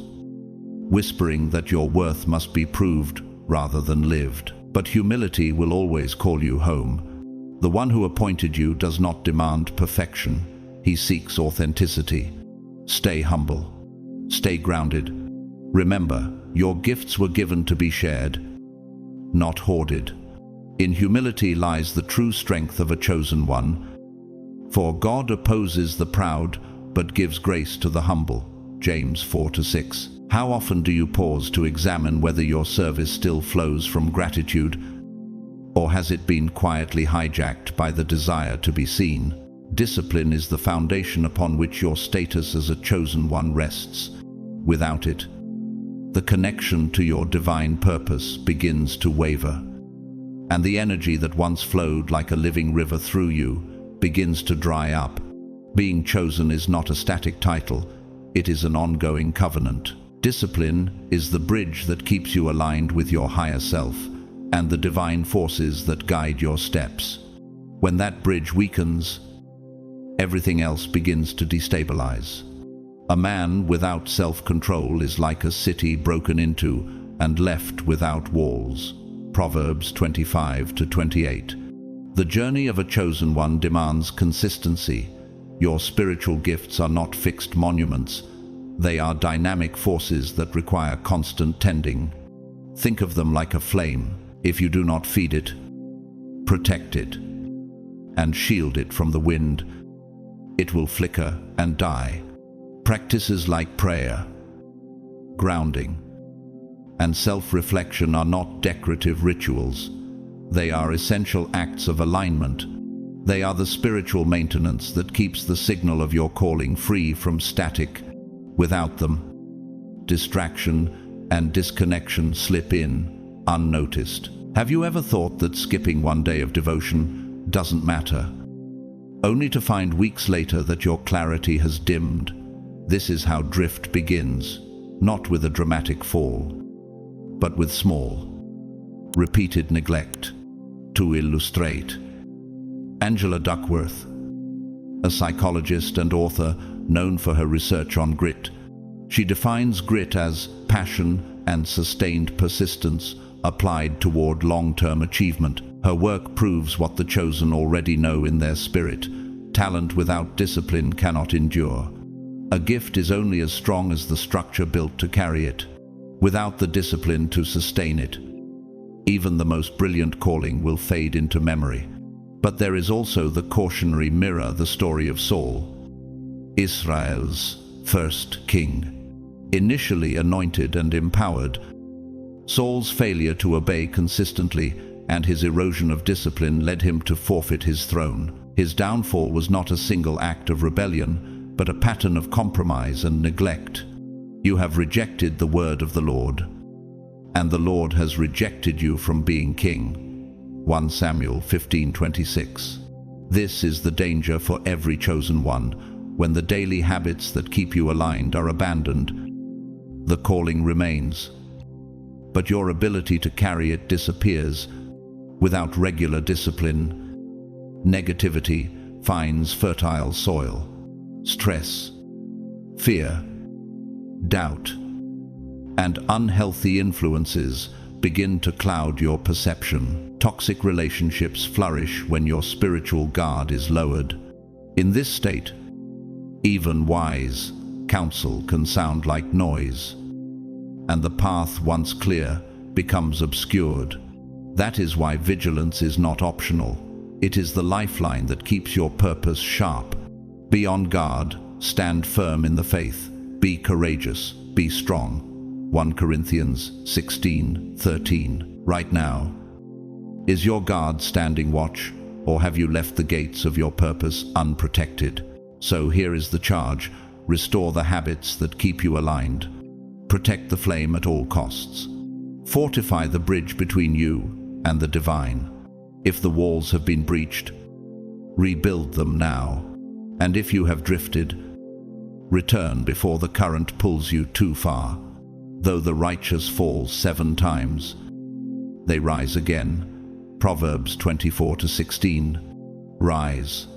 whispering that your worth must be proved rather than lived. But humility will always call you home. The one who appointed you does not demand perfection. He seeks authenticity. Stay humble. Stay grounded. Remember, your gifts were given to be shared, not hoarded. In humility lies the true strength of a chosen one. For God opposes the proud, but gives grace to the humble. James 4:6. How often do you pause to examine whether your service still flows from gratitude, or has it been quietly hijacked by the desire to be seen? Discipline is the foundation upon which your status as a chosen one rests. Without it, the connection to your divine purpose begins to waver, and the energy that once flowed like a living river through you begins to dry up. Being chosen is not a static title, it is an ongoing covenant. Discipline is the bridge that keeps you aligned with your higher self and the divine forces that guide your steps. When that bridge weakens, everything else begins to destabilize. A man without self-control is like a city broken into and left without walls. Proverbs 25:28. The journey of a chosen one demands consistency. Your spiritual gifts are not fixed monuments. They are dynamic forces that require constant tending. Think of them like a flame. If you do not feed it, protect it, and shield it from the wind, it will flicker and die. Practices like prayer, grounding, and self-reflection are not decorative rituals. They are essential acts of alignment. They are the spiritual maintenance that keeps the signal of your calling free from static. Without them, distraction and disconnection slip in unnoticed. Have you ever thought that skipping one day of devotion doesn't matter, only to find weeks later that your clarity has dimmed? This is how drift begins, not with a dramatic fall, but with small, repeated neglect. To illustrate, Angela Duckworth, a psychologist and author known for her research on grit. She defines grit as passion and sustained persistence applied toward long-term achievement. Her work proves what the chosen already know in their spirit. Talent without discipline cannot endure. A gift is only as strong as the structure built to carry it. Without the discipline to sustain it, even the most brilliant calling will fade into memory. But there is also the cautionary mirror, the story of Saul, Israel's first king. Initially anointed and empowered, Saul's failure to obey consistently and his erosion of discipline led him to forfeit his throne. His downfall was not a single act of rebellion, but a pattern of compromise and neglect. You have rejected the word of the Lord, and the Lord has rejected you from being king. 1 Samuel 15:26. This is the danger for every chosen one. When the daily habits that keep you aligned are abandoned, the calling remains, but your ability to carry it disappears. Without regular discipline, negativity finds fertile soil. Stress, fear, doubt, and unhealthy influences begin to cloud your perception. Toxic relationships flourish when your spiritual guard is lowered. In this state, even wise counsel can sound like noise, and the path once clear becomes obscured. That is why vigilance is not optional. It is the lifeline that keeps your purpose sharp. Be on guard, stand firm in the faith, be courageous, be strong. 1 Corinthians 16:13. Right now, is your guard standing watch, or have you left the gates of your purpose unprotected? So here is the charge: restore the habits that keep you aligned. Protect the flame at all costs. Fortify the bridge between you and the divine. If the walls have been breached, rebuild them now. And if you have drifted, return before the current pulls you too far. Though the righteous fall 7 times, they rise again. Proverbs 24:16. Rise,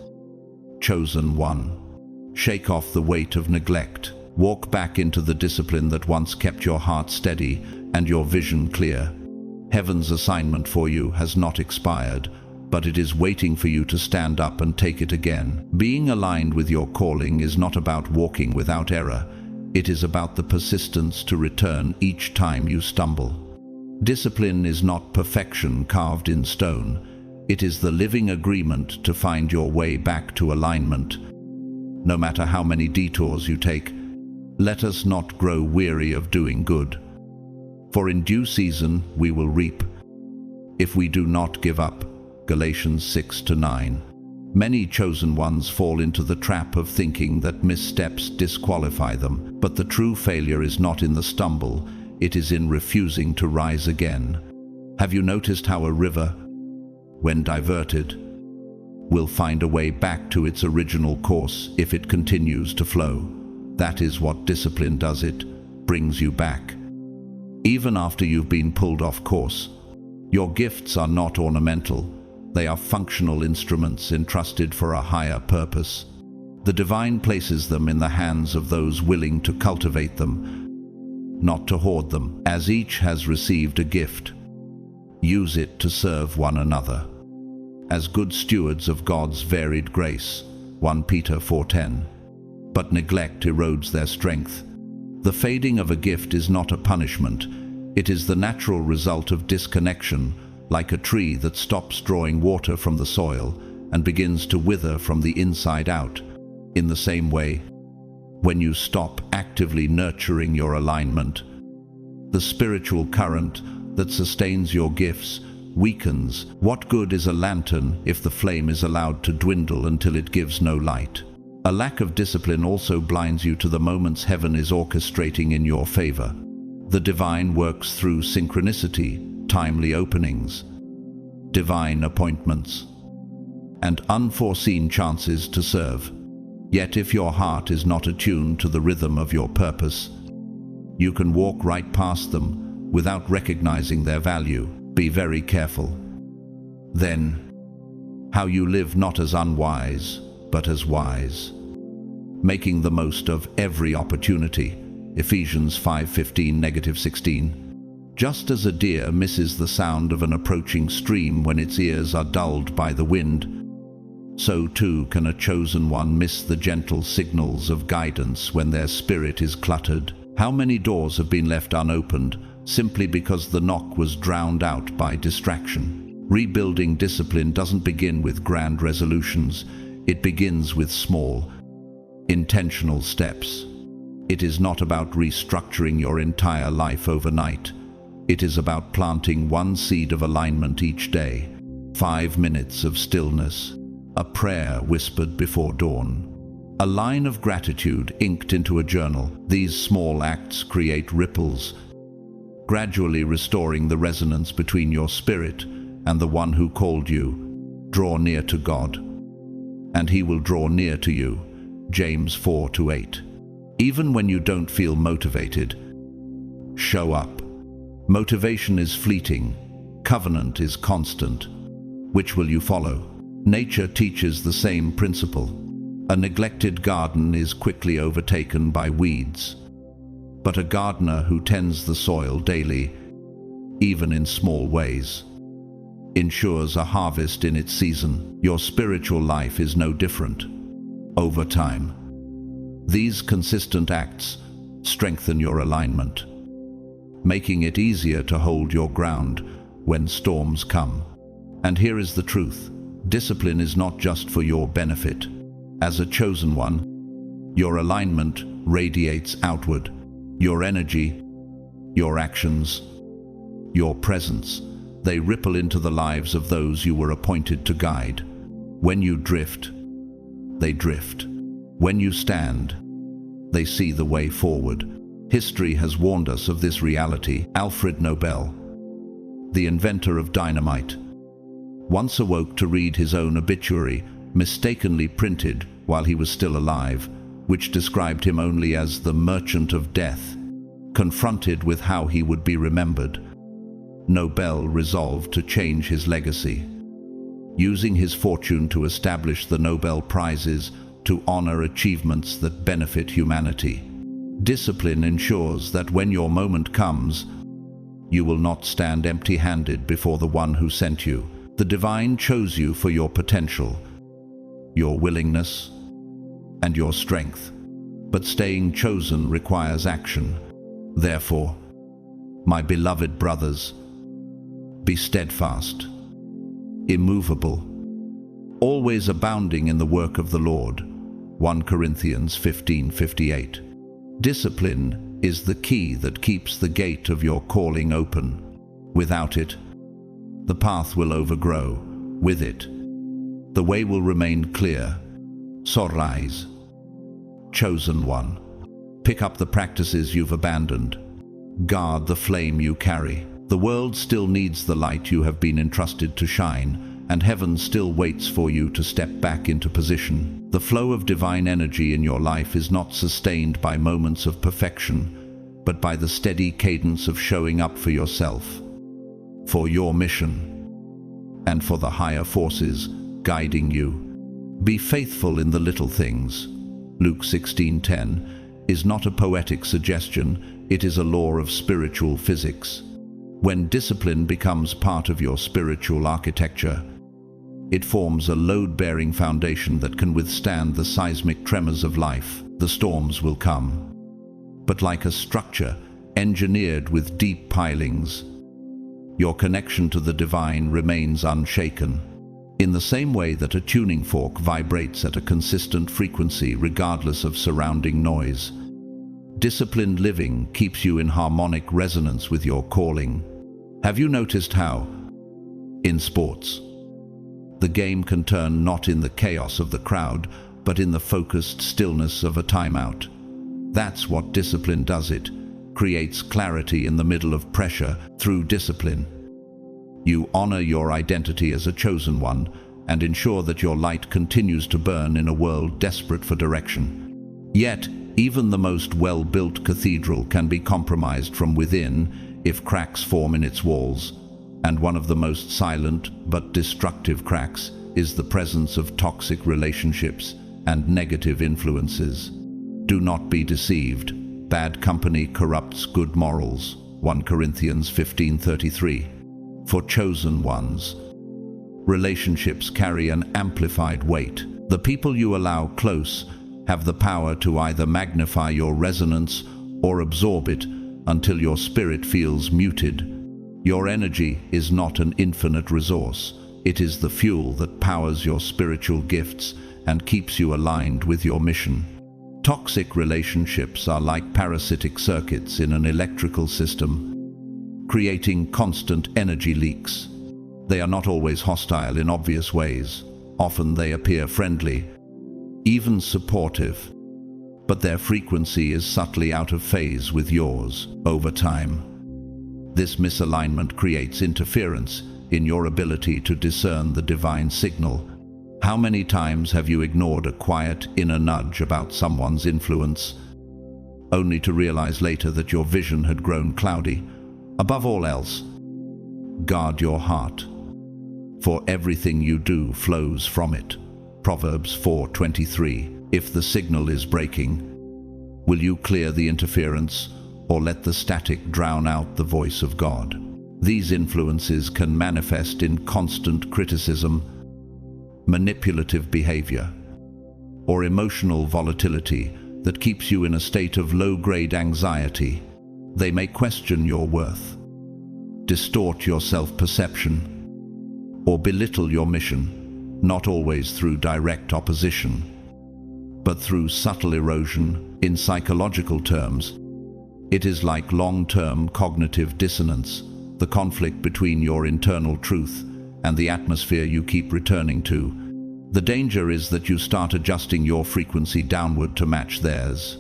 chosen one. Shake off the weight of neglect. Walk back into the discipline that once kept your heart steady and your vision clear. Heaven's assignment for you has not expired, but it is waiting for you to stand up and take it again. Being aligned with your calling is not about walking without error. It is about the persistence to return each time you stumble. Discipline is not perfection carved in stone. It is the living agreement to find your way back to alignment. No matter how many detours you take, let us not grow weary of doing good. For in due season we will reap, if we do not give up. Galatians 6-9. Many chosen ones fall into the trap of thinking that missteps disqualify them, but the true failure is not in the stumble, it is in refusing to rise again. Have you noticed how a river, when diverted, will find a way back to its original course if it continues to flow? That is what discipline does. It brings you back. Even after you've been pulled off course, your gifts are not ornamental. They are functional instruments entrusted for a higher purpose. The divine places them in the hands of those willing to cultivate them, not to hoard them. As each has received a gift, use it to serve one another as good stewards of God's varied grace. 1 Peter 4:10. But neglect erodes their strength. The fading of a gift is not a punishment. It is the natural result of disconnection, like a tree that stops drawing water from the soil and begins to wither from the inside out. In the same way, when you stop actively nurturing your alignment, the spiritual current that sustains your gifts weakens. What good is a lantern if the flame is allowed to dwindle until it gives no light? A lack of discipline also blinds you to the moments heaven is orchestrating in your favor. The divine works through synchronicity, timely openings, divine appointments, and unforeseen chances to serve. Yet if your heart is not attuned to the rhythm of your purpose, you can walk right past them without recognizing their value. Be very careful. Then, how you live not as unwise, but as wise, making the most of every opportunity. Ephesians 5:15-16. Just as a deer misses the sound of an approaching stream when its ears are dulled by the wind, so too can a chosen one miss the gentle signals of guidance when their spirit is cluttered. How many doors have been left unopened simply because the knock was drowned out by distraction? Rebuilding discipline doesn't begin with grand resolutions. It begins with small, intentional steps. It is not about restructuring your entire life overnight. It is about planting one seed of alignment each day. 5 minutes of stillness, a prayer whispered before dawn, a line of gratitude inked into a journal. These small acts create ripples, gradually restoring the resonance between your spirit and the one who called you. Draw near to God, and he will draw near to you. James 4:8. Even when you don't feel motivated, show up. Motivation is fleeting. Covenant is constant. Which will you follow? Nature teaches the same principle. A neglected garden is quickly overtaken by weeds. But a gardener who tends the soil daily, even in small ways, ensures a harvest in its season. Your spiritual life is no different. Over time, these consistent acts strengthen your alignment, making it easier to hold your ground when storms come. And here is the truth. Discipline is not just for your benefit. As a chosen one, your alignment radiates outward. Your energy, your actions, your presence, they ripple into the lives of those you were appointed to guide. When you drift, they drift. When you stand, they see the way forward. History has warned us of this reality. Alfred Nobel, the inventor of dynamite, once awoke to read his own obituary, mistakenly printed while he was still alive, which described him only as the merchant of death. Confronted with how he would be remembered, Nobel resolved to change his legacy, using his fortune to establish the Nobel Prizes to honor achievements that benefit humanity. Discipline ensures that when your moment comes, you will not stand empty-handed before the one who sent you. The divine chose you for your potential, your willingness, and your strength. But staying chosen requires action. Therefore, my beloved brothers, be steadfast, immovable, always abounding in the work of the Lord. 1 Corinthians 15:58. Discipline is the key that keeps the gate of your calling open. Without it, the path will overgrow. With it, the way will remain clear. So rise, chosen one. Pick up the practices you've abandoned. Guard the flame you carry. The world still needs the light you have been entrusted to shine, and heaven still waits for you to step back into position. The flow of divine energy in your life is not sustained by moments of perfection, but by the steady cadence of showing up for yourself, for your mission, and for the higher forces guiding you. Be faithful in the little things. Luke 16:10 is not a poetic suggestion, it is a law of spiritual physics. When discipline becomes part of your spiritual architecture, it forms a load-bearing foundation that can withstand the seismic tremors of life. The storms will come, but like a structure engineered with deep pilings, your connection to the divine remains unshaken. In the same way that a tuning fork vibrates at a consistent frequency regardless of surrounding noise, disciplined living keeps you in harmonic resonance with your calling. Have you noticed how, in sports, the game can turn not in the chaos of the crowd, but in the focused stillness of a timeout? That's what discipline does. It creates clarity in the middle of pressure. Through discipline, you honor your identity as a chosen one and ensure that your light continues to burn in a world desperate for direction. Yet, even the most well-built cathedral can be compromised from within if cracks form in its walls, and one of the most silent but destructive cracks is the presence of toxic relationships and negative influences. Do not be deceived. Bad company corrupts good morals. 1 Corinthians 15:33. For chosen ones, relationships carry an amplified weight. The people you allow close have the power to either magnify your resonance or absorb it until your spirit feels muted. Your energy is not an infinite resource. It is the fuel that powers your spiritual gifts and keeps you aligned with your mission. Toxic relationships are like parasitic circuits in an electrical system, creating constant energy leaks. They are not always hostile in obvious ways. Often they appear friendly, even supportive, but their frequency is subtly out of phase with yours. Over time, this misalignment creates interference in your ability to discern the divine signal. How many times have you ignored a quiet inner nudge about someone's influence, only to realize later that your vision had grown cloudy? Above all else, guard your heart, for everything you do flows from it. Proverbs 4:23. If the signal is breaking, will you clear the interference, or let the static drown out the voice of God? These influences can manifest in constant criticism, manipulative behavior, or emotional volatility that keeps you in a state of low-grade anxiety. They may question your worth, distort your self-perception, or belittle your mission, not always through direct opposition, but through subtle erosion. In psychological terms, it is like long-term cognitive dissonance, the conflict between your internal truth and the atmosphere you keep returning to. The danger is that you start adjusting your frequency downward to match theirs,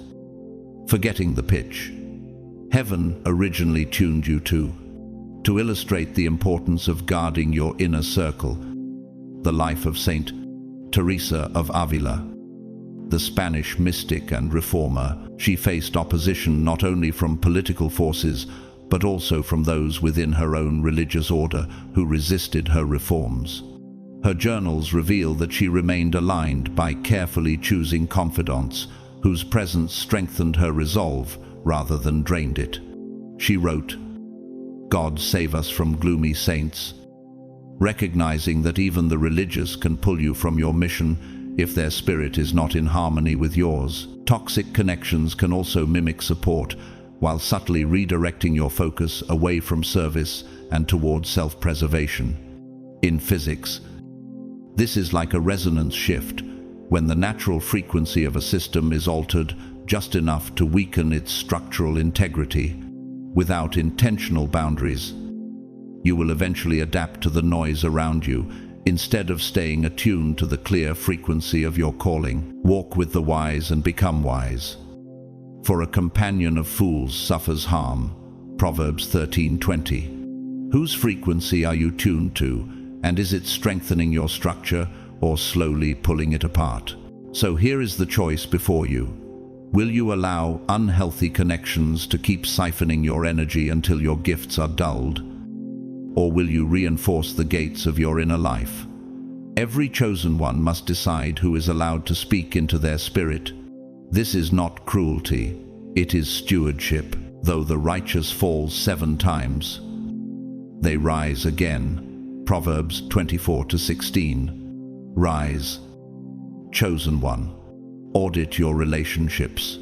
forgetting the pitch heaven originally tuned you to. To illustrate the importance of guarding your inner circle, the life of Saint Teresa of Avila, the Spanish mystic and reformer, she faced opposition not only from political forces, but also from those within her own religious order who resisted her reforms. Her journals reveal that she remained aligned by carefully choosing confidants whose presence strengthened her resolve rather than drained it. She wrote, "God save us from gloomy saints," recognizing that even the religious can pull you from your mission if their spirit is not in harmony with yours. Toxic connections can also mimic support, while subtly redirecting your focus away from service and towards self-preservation. In physics, this is like a resonance shift, when the natural frequency of a system is altered just enough to weaken its structural integrity. Without intentional boundaries, you will eventually adapt to the noise around you, instead of staying attuned to the clear frequency of your calling. Walk with the wise and become wise, for a companion of fools suffers harm. Proverbs 13:20. Whose frequency are you tuned to, and is it strengthening your structure or slowly pulling it apart? So here is the choice before you. Will you allow unhealthy connections to keep siphoning your energy until your gifts are dulled? Or will you reinforce the gates of your inner life? Every chosen one must decide who is allowed to speak into their spirit. This is not cruelty, it is stewardship. Though the righteous falls 7 times, they rise again. Proverbs 24:16. Rise, chosen one. Audit your relationships.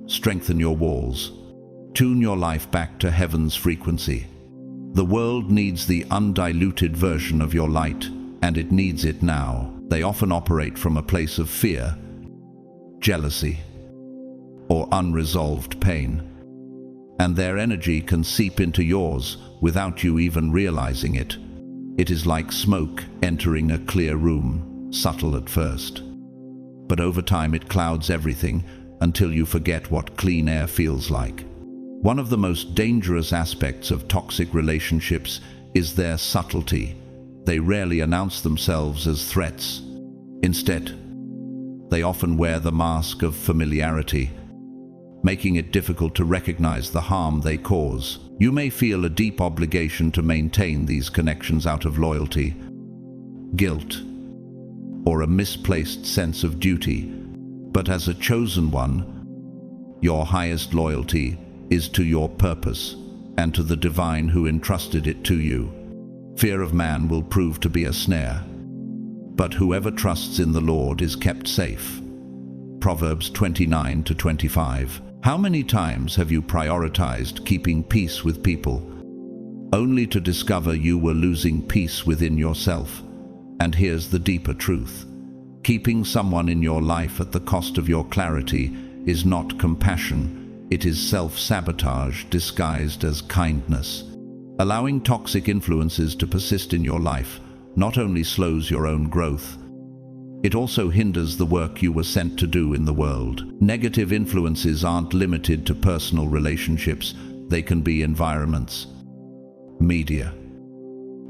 Strengthen your walls. Tune your life back to heaven's frequency. The world needs the undiluted version of your light, and it needs it now. They often operate from a place of fear, jealousy, or unresolved pain, and their energy can seep into yours without you even realizing it. It is like smoke entering a clear room, subtle at first, but over time it clouds everything until you forget what clean air feels like. One of the most dangerous aspects of toxic relationships is their subtlety. They rarely announce themselves as threats. Instead, they often wear the mask of familiarity, making it difficult to recognize the harm they cause. You may feel a deep obligation to maintain these connections out of loyalty, guilt, or a misplaced sense of duty. But as a chosen one, your highest loyalty is to your purpose and to the divine who entrusted it to you. Fear of man will prove to be a snare, but whoever trusts in the Lord is kept safe. Proverbs 29:25. How many times have you prioritized keeping peace with people, only to discover you were losing peace within yourself? And here's the deeper truth. Keeping someone in your life at the cost of your clarity is not compassion. It is self-sabotage disguised as kindness. Allowing toxic influences to persist in your life not only slows your own growth, it also hinders the work you were sent to do in the world. Negative influences aren't limited to personal relationships. They can be environments, media,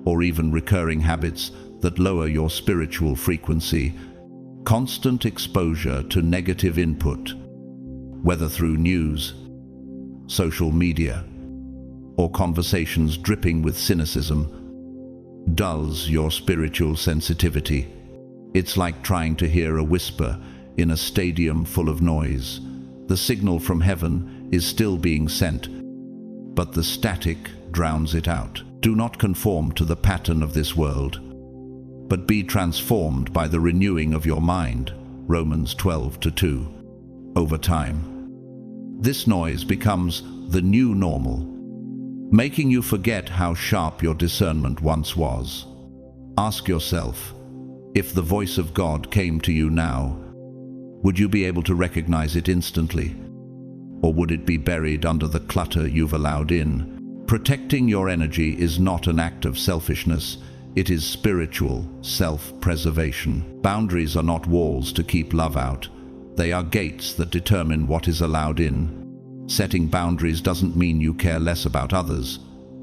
or even recurring habits that lower your spiritual frequency. Constant exposure to negative input, whether through news, social media, or conversations dripping with cynicism, dulls your spiritual sensitivity. It's like trying to hear a whisper in a stadium full of noise. The signal from heaven is still being sent, but the static drowns it out. Do not conform to the pattern of this world, but be transformed by the renewing of your mind. Romans 12:2. Over time, this noise becomes the new normal, making you forget how sharp your discernment once was. Ask yourself, if the voice of God came to you now, would you be able to recognize it instantly? Or would it be buried under the clutter you've allowed in? Protecting your energy is not an act of selfishness, it is spiritual self-preservation. Boundaries are not walls to keep love out. They are gates that determine what is allowed in. Setting boundaries doesn't mean you care less about others.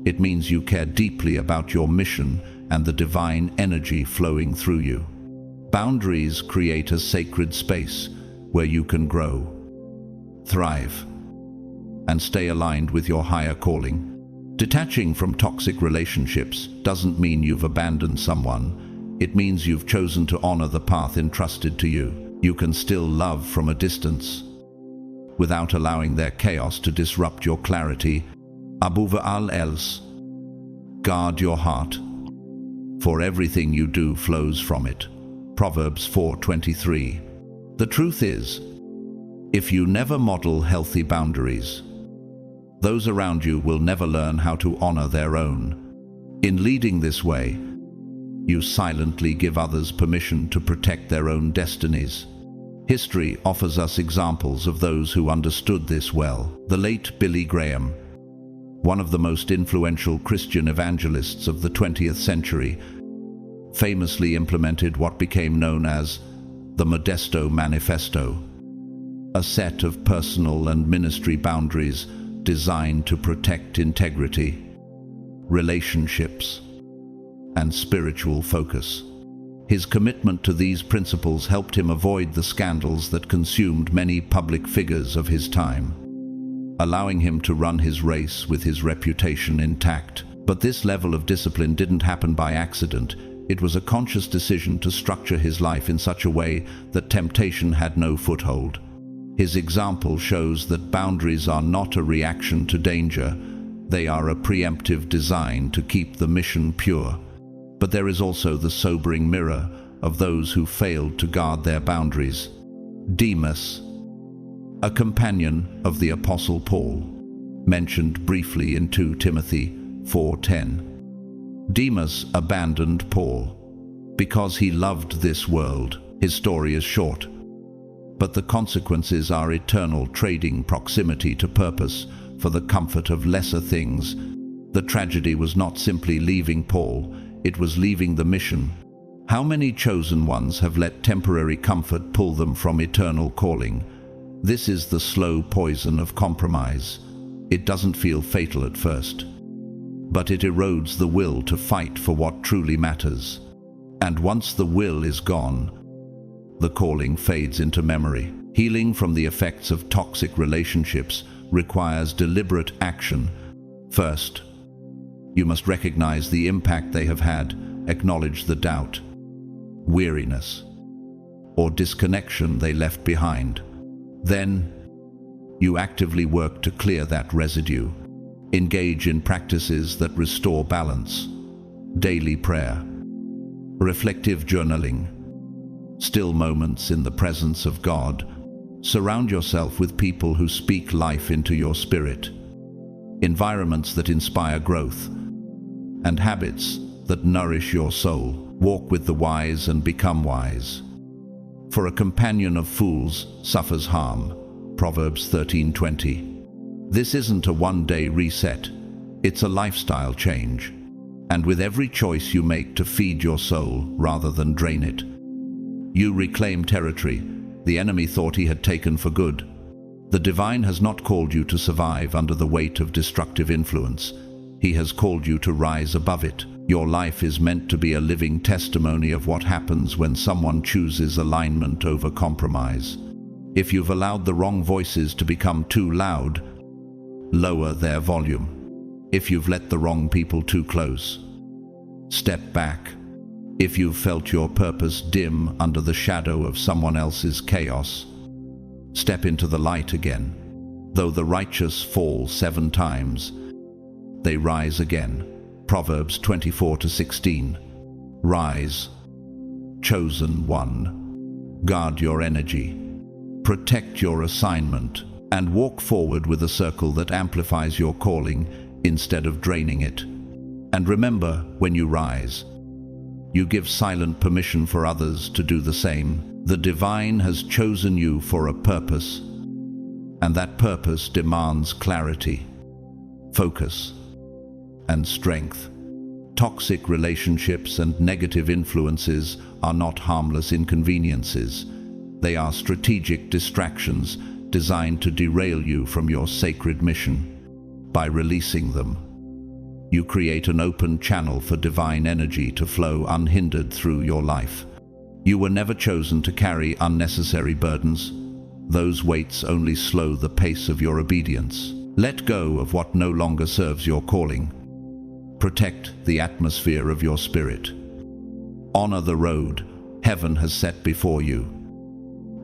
It means you care deeply about your mission and the divine energy flowing through you. Boundaries create a sacred space where you can grow, thrive, and stay aligned with your higher calling. Detaching from toxic relationships doesn't mean you've abandoned someone. It means you've chosen to honor the path entrusted to you. You can still love from a distance, without allowing their chaos to disrupt your clarity. Above all else, guard your heart, for everything you do flows from it. Proverbs 4:23. The truth is, if you never model healthy boundaries, those around you will never learn how to honor their own. In leading this way, you silently give others permission to protect their own destinies. History offers us examples of those who understood this well. The late Billy Graham, one of the most influential Christian evangelists of the 20th century, famously implemented what became known as the Modesto Manifesto, a set of personal and ministry boundaries designed to protect integrity, relationships, and spiritual focus. His commitment to these principles helped him avoid the scandals that consumed many public figures of his time, allowing him to run his race with his reputation intact. But this level of discipline didn't happen by accident. It was a conscious decision to structure his life in such a way that temptation had no foothold. His example shows that boundaries are not a reaction to danger. They are a preemptive design to keep the mission pure. But there is also the sobering mirror of those who failed to guard their boundaries. Demas, a companion of the Apostle Paul, mentioned briefly in 2 Timothy 4:10. Demas abandoned Paul because he loved this world. His story is short, but the consequences are eternal, trading proximity to purpose for the comfort of lesser things. The tragedy was not simply leaving Paul, it was leaving the mission. How many chosen ones have let temporary comfort pull them from eternal calling? This is the slow poison of compromise. It doesn't feel fatal at first, but it erodes the will to fight for what truly matters. And once the will is gone, the calling fades into memory. Healing from the effects of toxic relationships requires deliberate action. First, you must recognize the impact they have had, acknowledge the doubt, weariness, or disconnection they left behind. Then, you actively work to clear that residue. Engage in practices that restore balance. Daily prayer, reflective journaling, still moments in the presence of God. Surround yourself with people who speak life into your spirit, environments that inspire growth, and habits that nourish your soul. Walk with the wise and become wise. For a companion of fools suffers harm. Proverbs 13:20. This isn't a one-day reset. It's a lifestyle change. And with every choice you make to feed your soul rather than drain it, you reclaim territory the enemy thought he had taken for good. The divine has not called you to survive under the weight of destructive influence. He has called you to rise above it. Your life is meant to be a living testimony of what happens when someone chooses alignment over compromise. If you've allowed the wrong voices to become too loud, lower their volume. If you've let the wrong people too close, step back. If you've felt your purpose dim under the shadow of someone else's chaos, step into the light again. Though the righteous fall 7 times, they rise again. Proverbs 24-16. Rise, chosen one. Guard your energy. Protect your assignment and walk forward with a circle that amplifies your calling instead of draining it. And remember, when you rise, you give silent permission for others to do the same. The divine has chosen you for a purpose, and that purpose demands clarity, focus, and strength. Toxic relationships and negative influences are not harmless inconveniences. They are strategic distractions designed to derail you from your sacred mission. By releasing them, you create an open channel for divine energy to flow unhindered through your life. You were never chosen to carry unnecessary burdens. Those weights only slow the pace of your obedience. Let go of what no longer serves your calling. Protect the atmosphere of your spirit. Honor the road heaven has set before you,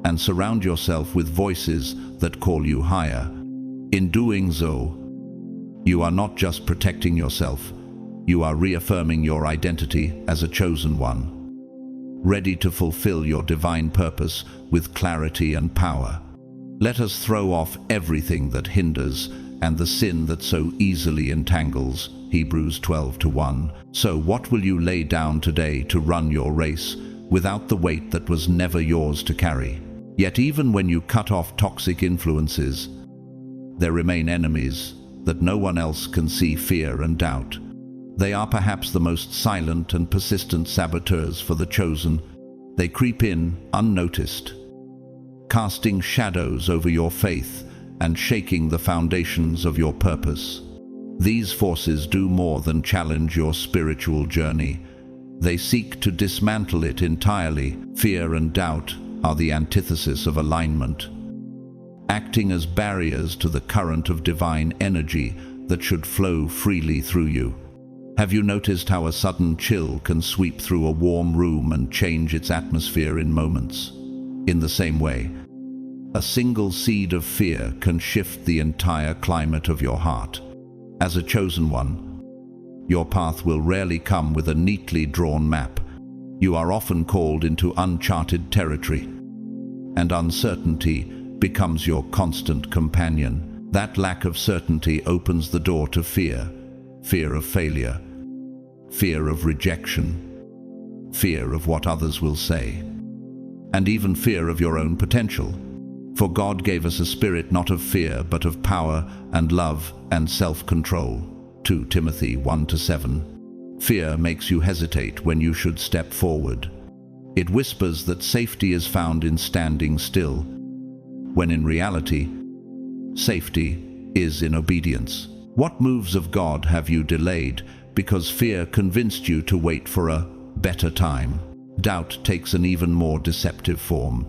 and surround yourself with voices that call you higher. In doing so, you are not just protecting yourself, you are reaffirming your identity as a chosen one, ready to fulfill your divine purpose with clarity and power. Let us throw off everything that hinders and the sin that so easily entangles. Hebrews 12:1. So what will you lay down today to run your race without the weight that was never yours to carry? Yet even when you cut off toxic influences, there remain enemies that no one else can see: fear and doubt. They are perhaps the most silent and persistent saboteurs for the chosen. They creep in unnoticed, casting shadows over your faith and shaking the foundations of your purpose. These forces do more than challenge your spiritual journey. They seek to dismantle it entirely. Fear and doubt are the antithesis of alignment, acting as barriers to the current of divine energy that should flow freely through you. Have you noticed how a sudden chill can sweep through a warm room and change its atmosphere in moments? In the same way, a single seed of fear can shift the entire climate of your heart. As a chosen one, your path will rarely come with a neatly drawn map. You are often called into uncharted territory, and uncertainty becomes your constant companion. That lack of certainty opens the door to fear. Fear of failure, fear of rejection, fear of what others will say, and even fear of your own potential. For God gave us a spirit not of fear, but of power and love and self-control. 2 Timothy 1-7. Fear makes you hesitate when you should step forward. It whispers that safety is found in standing still, when in reality, safety is in obedience. What moves of God have you delayed because fear convinced you to wait for a better time? Doubt takes an even more deceptive form.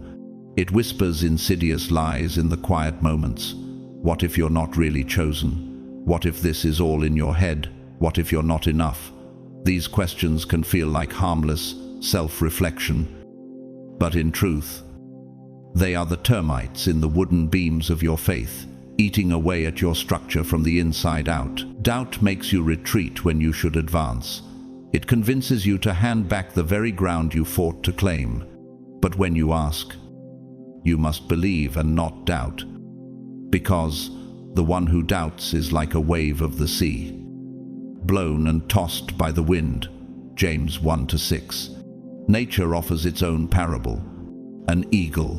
It whispers insidious lies in the quiet moments. What if you're not really chosen? What if this is all in your head? What if you're not enough? These questions can feel like harmless self-reflection, but in truth, they are the termites in the wooden beams of your faith, eating away at your structure from the inside out. Doubt makes you retreat when you should advance. It convinces you to hand back the very ground you fought to claim. But when you ask, you must believe and not doubt, because the one who doubts is like a wave of the sea, blown and tossed by the wind. James 1-6. Nature offers its own parable. An eagle,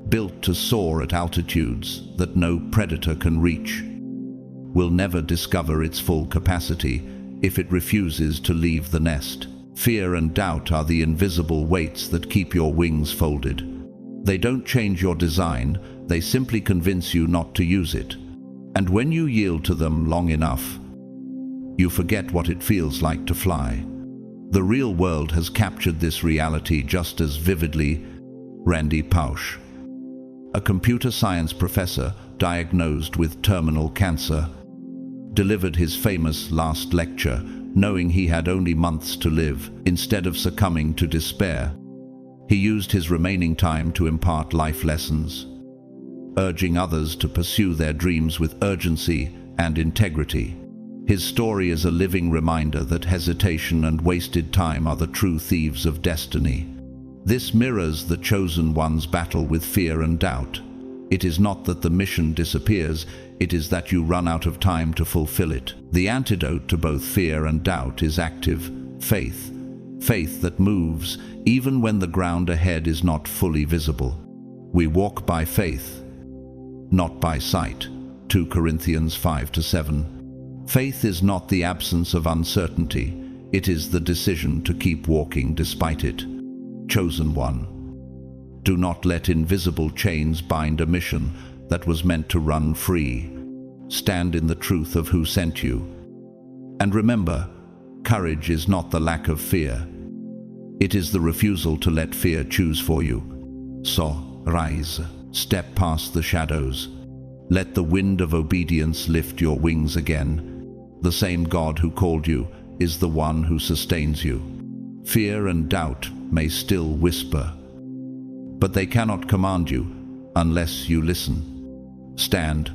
built to soar at altitudes that no predator can reach, will never discover its full capacity if it refuses to leave the nest. Fear and doubt are the invisible weights that keep your wings folded. They don't change your design, they simply convince you not to use it. And when you yield to them long enough, You forget what it feels like to fly. The real world has captured this reality just as vividly. Randy Pausch, a computer science professor diagnosed with terminal cancer, delivered his famous last lecture knowing he had only months to live. Instead of succumbing to despair, he used his remaining time to impart life lessons, urging others to pursue their dreams with urgency and integrity. His story is a living reminder that hesitation and wasted time are the true thieves of destiny. This mirrors the chosen one's battle with fear and doubt. It is not that the mission disappears, it is that you run out of time to fulfill it. The antidote to both fear and doubt is active faith. Faith that moves, even when the ground ahead is not fully visible. We walk by faith, not by sight. 2 Corinthians 5-7. Faith is not the absence of uncertainty, it is the decision to keep walking despite it. Chosen one. Do not let invisible chains bind a mission that was meant to run free. Stand in the truth of who sent you. And remember, courage is not the lack of fear. It is the refusal to let fear choose for you. So, rise, step past the shadows. Let the wind of obedience lift your wings again. The same God who called you is the one who sustains you. Fear and doubt may still whisper, but they cannot command you unless you listen. Stand,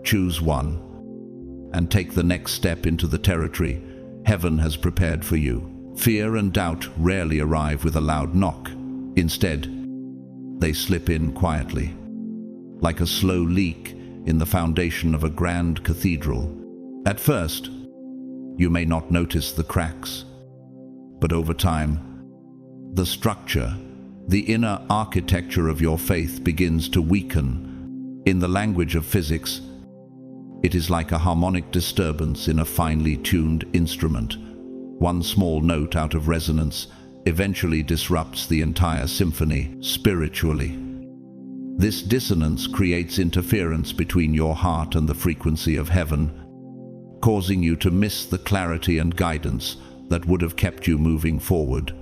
choose one, and take the next step into the territory heaven has prepared for you. Fear and doubt rarely arrive with a loud knock. Instead, they slip in quietly, like a slow leak in the foundation of a grand cathedral. At first, you may not notice the cracks, but over time, the structure, the inner architecture of your faith begins to weaken. In the language of physics, it is like a harmonic disturbance in a finely tuned instrument. One small note out of resonance eventually disrupts the entire symphony spiritually. This dissonance creates interference between your heart and the frequency of heaven, causing you to miss the clarity and guidance that would have kept you moving forward.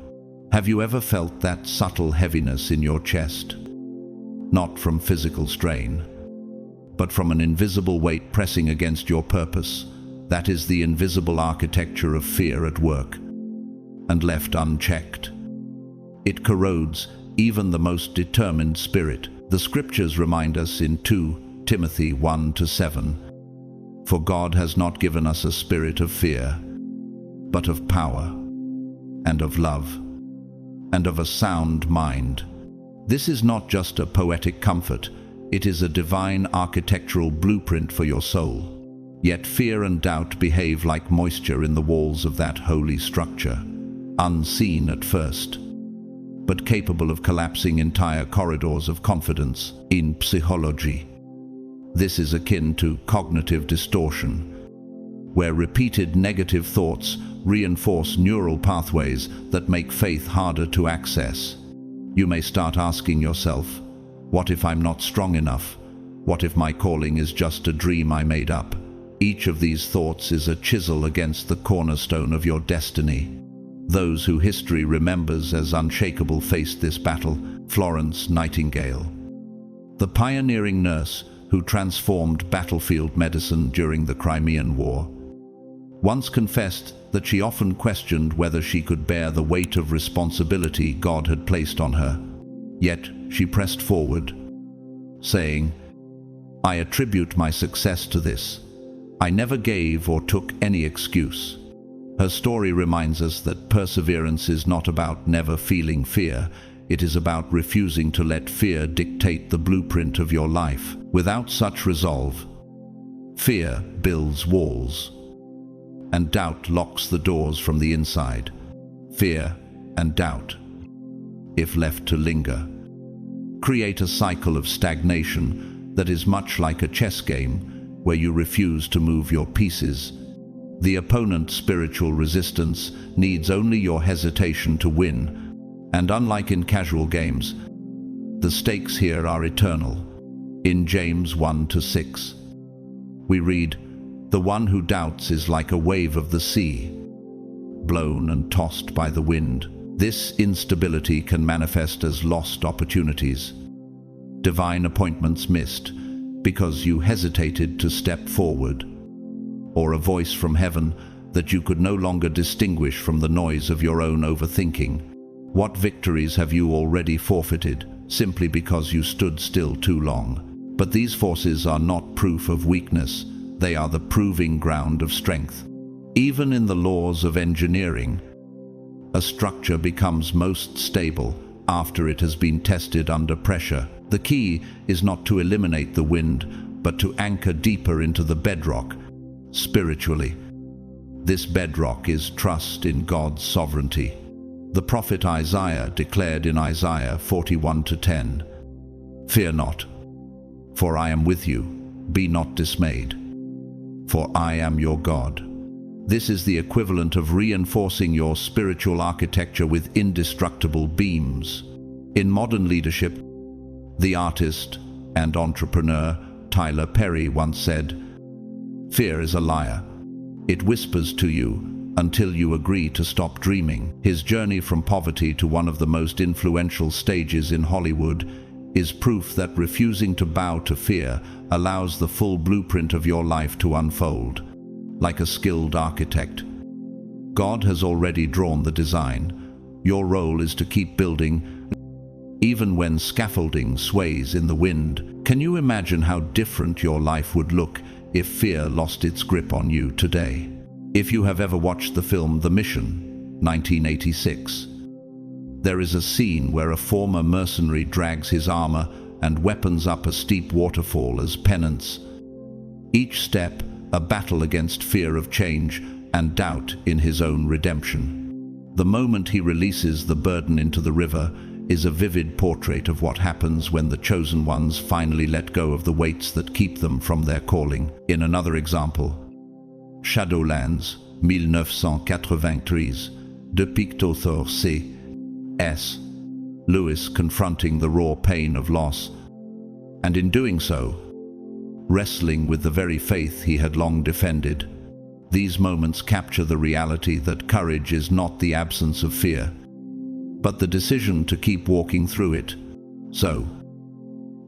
Have you ever felt that subtle heaviness in your chest? Not from physical strain, but from an invisible weight pressing against your purpose. That is the invisible architecture of fear at work, and left unchecked, it corrodes even the most determined spirit. The scriptures remind us in 2 Timothy 1-7, "For God has not given us a spirit of fear, but of power, and of love, and of a sound mind." This is not just a poetic comfort, it is a divine architectural blueprint for your soul. Yet fear and doubt behave like moisture in the walls of that holy structure, unseen at first, but capable of collapsing entire corridors of confidence. In psychology, this is akin to cognitive distortion, where repeated negative thoughts reinforce neural pathways that make faith harder to access. You may start asking yourself, what if I'm not strong enough? What if my calling is just a dream I made up? Each of these thoughts is a chisel against the cornerstone of your destiny. Those who history remembers as unshakable faced this battle. Florence Nightingale, the pioneering nurse who transformed battlefield medicine during the Crimean War, once confessed that she often questioned whether she could bear the weight of responsibility God had placed on her. Yet she pressed forward, saying, "I attribute my success to this. I never gave or took any excuse." Her story reminds us that perseverance is not about never feeling fear. It is about refusing to let fear dictate the blueprint of your life. Without such resolve, fear builds walls, and doubt locks the doors from the inside. Fear and doubt, if left to linger, create a cycle of stagnation that is much like a chess game where you refuse to move your pieces. The opponent's spiritual resistance needs only your hesitation to win, and unlike in casual games, the stakes here are eternal. In James 1-6, we read, The one who doubts is like a wave of the sea, blown and tossed by the wind. This instability can manifest as lost opportunities, divine appointments missed because you hesitated to step forward, or a voice from heaven that you could no longer distinguish from the noise of your own overthinking. What victories have you already forfeited simply because you stood still too long? But these forces are not proof of weakness, they are the proving ground of strength. Even in the laws of engineering, a structure becomes most stable after it has been tested under pressure. The key is not to eliminate the wind, but to anchor deeper into the bedrock, spiritually. This bedrock is trust in God's sovereignty. The prophet Isaiah declared in Isaiah 41:10, "Fear not, for I am with you. Be not dismayed, for I am your God." This is the equivalent of reinforcing your spiritual architecture with indestructible beams. In modern leadership, the artist and entrepreneur Tyler Perry once said, "Fear is a liar. It whispers to you until you agree to stop dreaming." His journey from poverty to one of the most influential stages in Hollywood is proof that refusing to bow to fear allows the full blueprint of your life to unfold. Like a skilled architect, God has already drawn the design. Your role is to keep building, even when scaffolding sways in the wind. Can you imagine how different your life would look if fear lost its grip on you today? If you have ever watched the film The Mission, 1986, there is a scene where a former mercenary drags his armor and weapons up a steep waterfall as penance. Each step a battle against fear of change and doubt in his own redemption. The moment he releases the burden into the river is a vivid portrait of what happens when the chosen ones finally let go of the weights that keep them from their calling. In another example, Shadowlands, 1983, de Pictothor C.S. Lewis confronting the raw pain of loss, and in doing so, wrestling with the very faith he had long defended. These moments capture the reality that courage is not the absence of fear, but the decision to keep walking through it. So,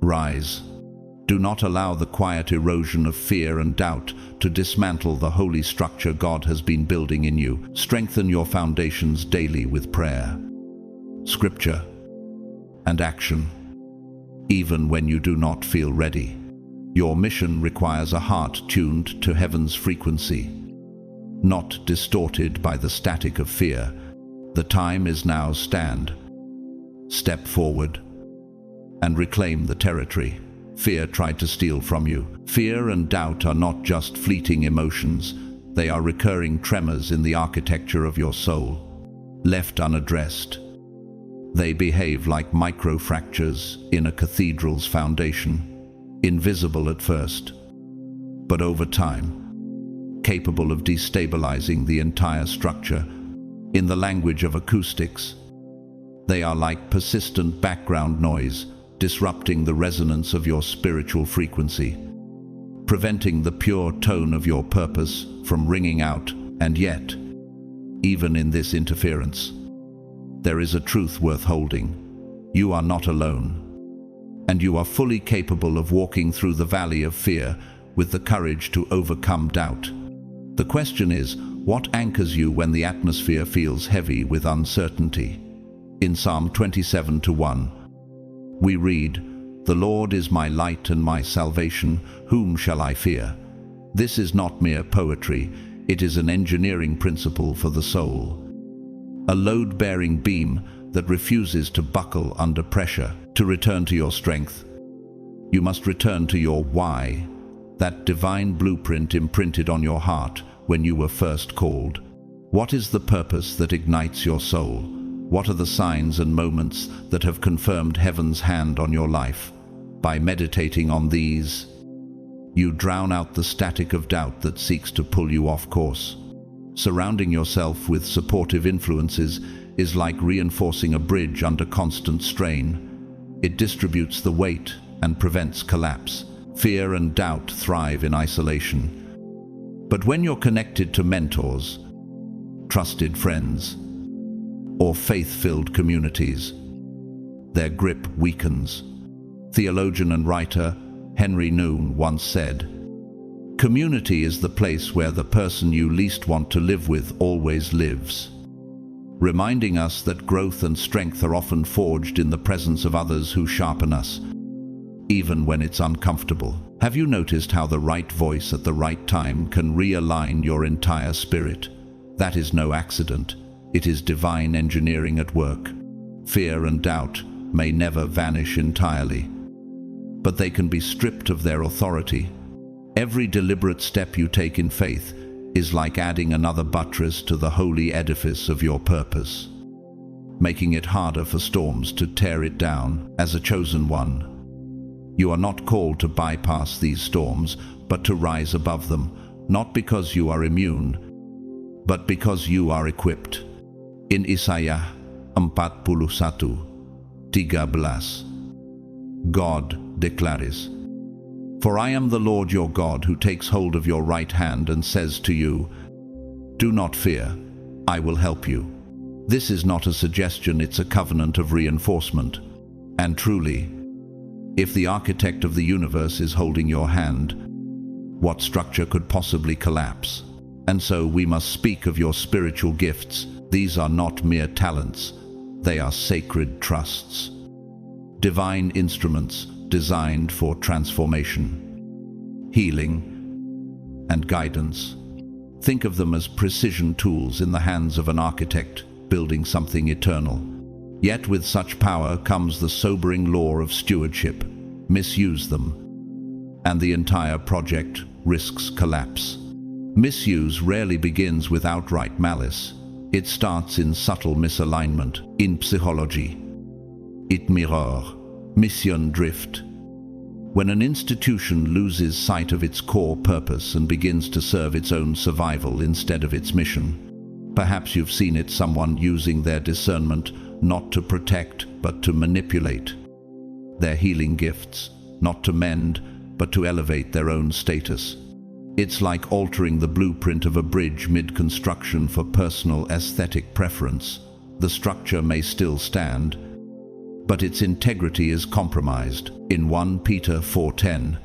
rise. Do not allow the quiet erosion of fear and doubt to dismantle the holy structure God has been building in you. Strengthen your foundations daily with prayer, scripture, and action, even when you do not feel ready. Your mission requires a heart tuned to heaven's frequency, not distorted by the static of fear. The time is now. Step forward, and reclaim the territory fear tried to steal from you. Fear and doubt are not just fleeting emotions, they are recurring tremors in the architecture of your soul. Left unaddressed, they behave like microfractures in a cathedral's foundation. Invisible at first, but over time, capable of destabilizing the entire structure. In the language of acoustics, they are like persistent background noise, disrupting the resonance of your spiritual frequency, preventing the pure tone of your purpose from ringing out. And yet, even in this interference, there is a truth worth holding. You are not alone, and you are fully capable of walking through the valley of fear with the courage to overcome doubt. The question is, what anchors you when the atmosphere feels heavy with uncertainty? In Psalm 27:1, we read, "The Lord is my light and my salvation, whom shall I fear?" This is not mere poetry, it is an engineering principle for the soul. A load-bearing beam that refuses to buckle under pressure. To return to your strength, you must return to your why, that divine blueprint imprinted on your heart when you were first called. What is the purpose that ignites your soul? What are the signs and moments that have confirmed heaven's hand on your life? By meditating on these, you drown out the static of doubt that seeks to pull you off course. Surrounding yourself with supportive influences is like reinforcing a bridge under constant strain. It distributes the weight and prevents collapse. Fear and doubt thrive in isolation. But when you're connected to mentors, trusted friends, or faith-filled communities, their grip weakens. Theologian and writer Henry Noon once said, "Community is the place where the person you least want to live with always lives," reminding us that growth and strength are often forged in the presence of others who sharpen us, even when it's uncomfortable. Have you noticed how the right voice at the right time can realign your entire spirit? That is no accident. It is divine engineering at work. Fear and doubt may never vanish entirely, but they can be stripped of their authority. Every deliberate step you take in faith is like adding another buttress to the holy edifice of your purpose, making it harder for storms to tear it down. As a chosen one, you are not called to bypass these storms, but to rise above them, not because you are immune, but because you are equipped. In Isaiah 41:13, God declares, "For I am the Lord your God who takes hold of your right hand and says to you, 'Do not fear, I will help you.'" This is not a suggestion, it's a covenant of reinforcement. And truly, if the architect of the universe is holding your hand, what structure could possibly collapse? And so we must speak of your spiritual gifts. These are not mere talents, they are sacred trusts. Divine instruments designed for transformation, healing, and guidance. Think of them as precision tools in the hands of an architect building something eternal. Yet with such power comes the sobering law of stewardship. Misuse them, and the entire project risks collapse. Misuse rarely begins with outright malice. It starts in subtle misalignment. In psychology, it mirror, mission drift. When an institution loses sight of its core purpose and begins to serve its own survival instead of its mission. Perhaps you've seen it, someone using their discernment not to protect but to manipulate, their healing gifts not to mend but to elevate their own status. It's like altering the blueprint of a bridge mid-construction for personal aesthetic preference. The structure may still stand, but its integrity is compromised. In 1 Peter 4:10,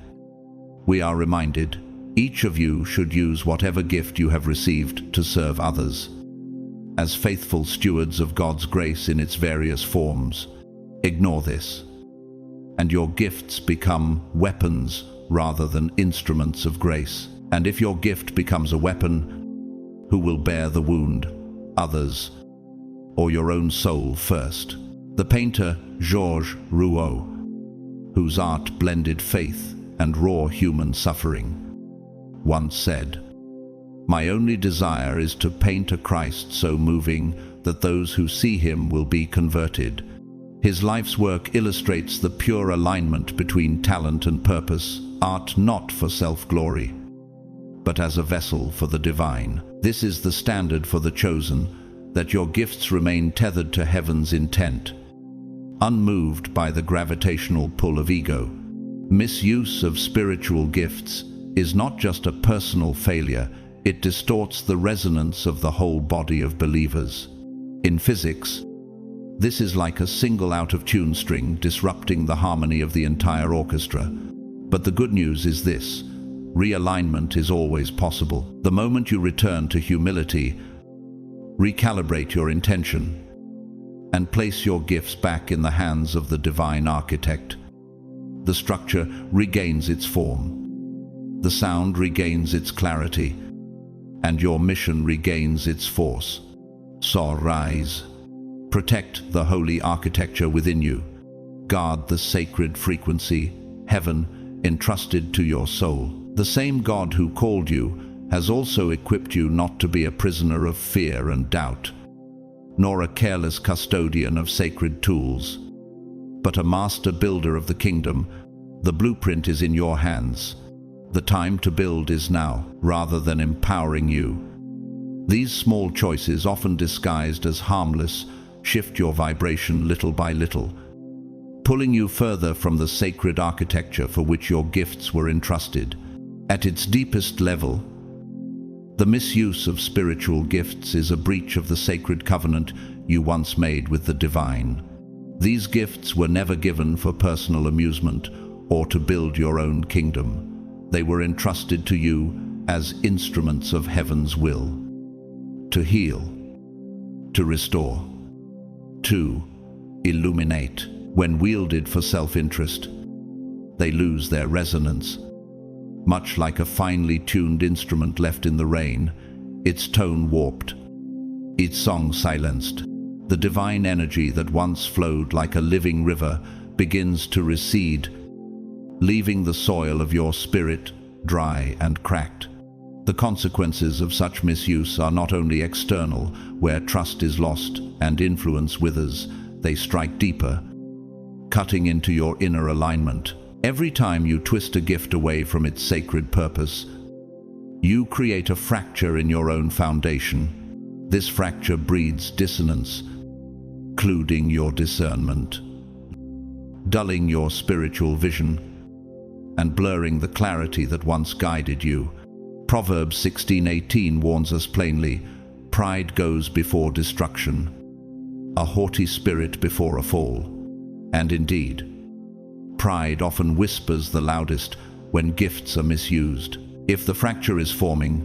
we are reminded, each of you should use whatever gift you have received to serve others, as faithful stewards of God's grace in its various forms. Ignore this, and your gifts become weapons rather than instruments of grace. And if your gift becomes a weapon, who will bear the wound? Others, or your own soul first? The painter Georges Rouault, whose art blended faith and raw human suffering, once said, "My only desire is to paint a Christ so moving that those who see him will be converted." His life's work illustrates the pure alignment between talent and purpose, art not for self-glory, but as a vessel for the divine. This is the standard for the chosen, that your gifts remain tethered to heaven's intent, unmoved by the gravitational pull of ego. Misuse of spiritual gifts is not just a personal failure, it distorts the resonance of the whole body of believers. In physics, this is like a single out-of-tune string disrupting the harmony of the entire orchestra. But the good news is this: realignment is always possible. The moment you return to humility, recalibrate your intention, and place your gifts back in the hands of the divine architect, the structure regains its form, the sound regains its clarity, and your mission regains its force. So rise. Protect the holy architecture within you. Guard the sacred frequency, heaven entrusted to your soul. The same God who called you has also equipped you not to be a prisoner of fear and doubt, nor a careless custodian of sacred tools, but a master builder of the kingdom. The blueprint is in your hands. The time to build is now, rather than empowering you. These small choices, often disguised as harmless, shift your vibration little by little, pulling you further from the sacred architecture for which your gifts were entrusted. At its deepest level, The misuse of spiritual gifts is a breach of the sacred covenant you once made with the divine. These gifts were never given for personal amusement or to build your own kingdom. They were entrusted to you as instruments of heaven's will, to heal, to restore, to illuminate. When wielded for self-interest, they lose their resonance. Much like a finely tuned instrument left in the rain, its tone warped, its song silenced. The divine energy that once flowed like a living river begins to recede, leaving the soil of your spirit dry and cracked. The consequences of such misuse are not only external, where trust is lost and influence withers, they strike deeper, cutting into your inner alignment. Every time you twist a gift away from its sacred purpose, you create a fracture in your own foundation. This fracture breeds dissonance, clouding your discernment, dulling your spiritual vision, and blurring the clarity that once guided you. Proverbs 16:18 warns us plainly, "Pride goes before destruction, a haughty spirit before a fall." And indeed, pride often whispers the loudest when gifts are misused. If the fracture is forming,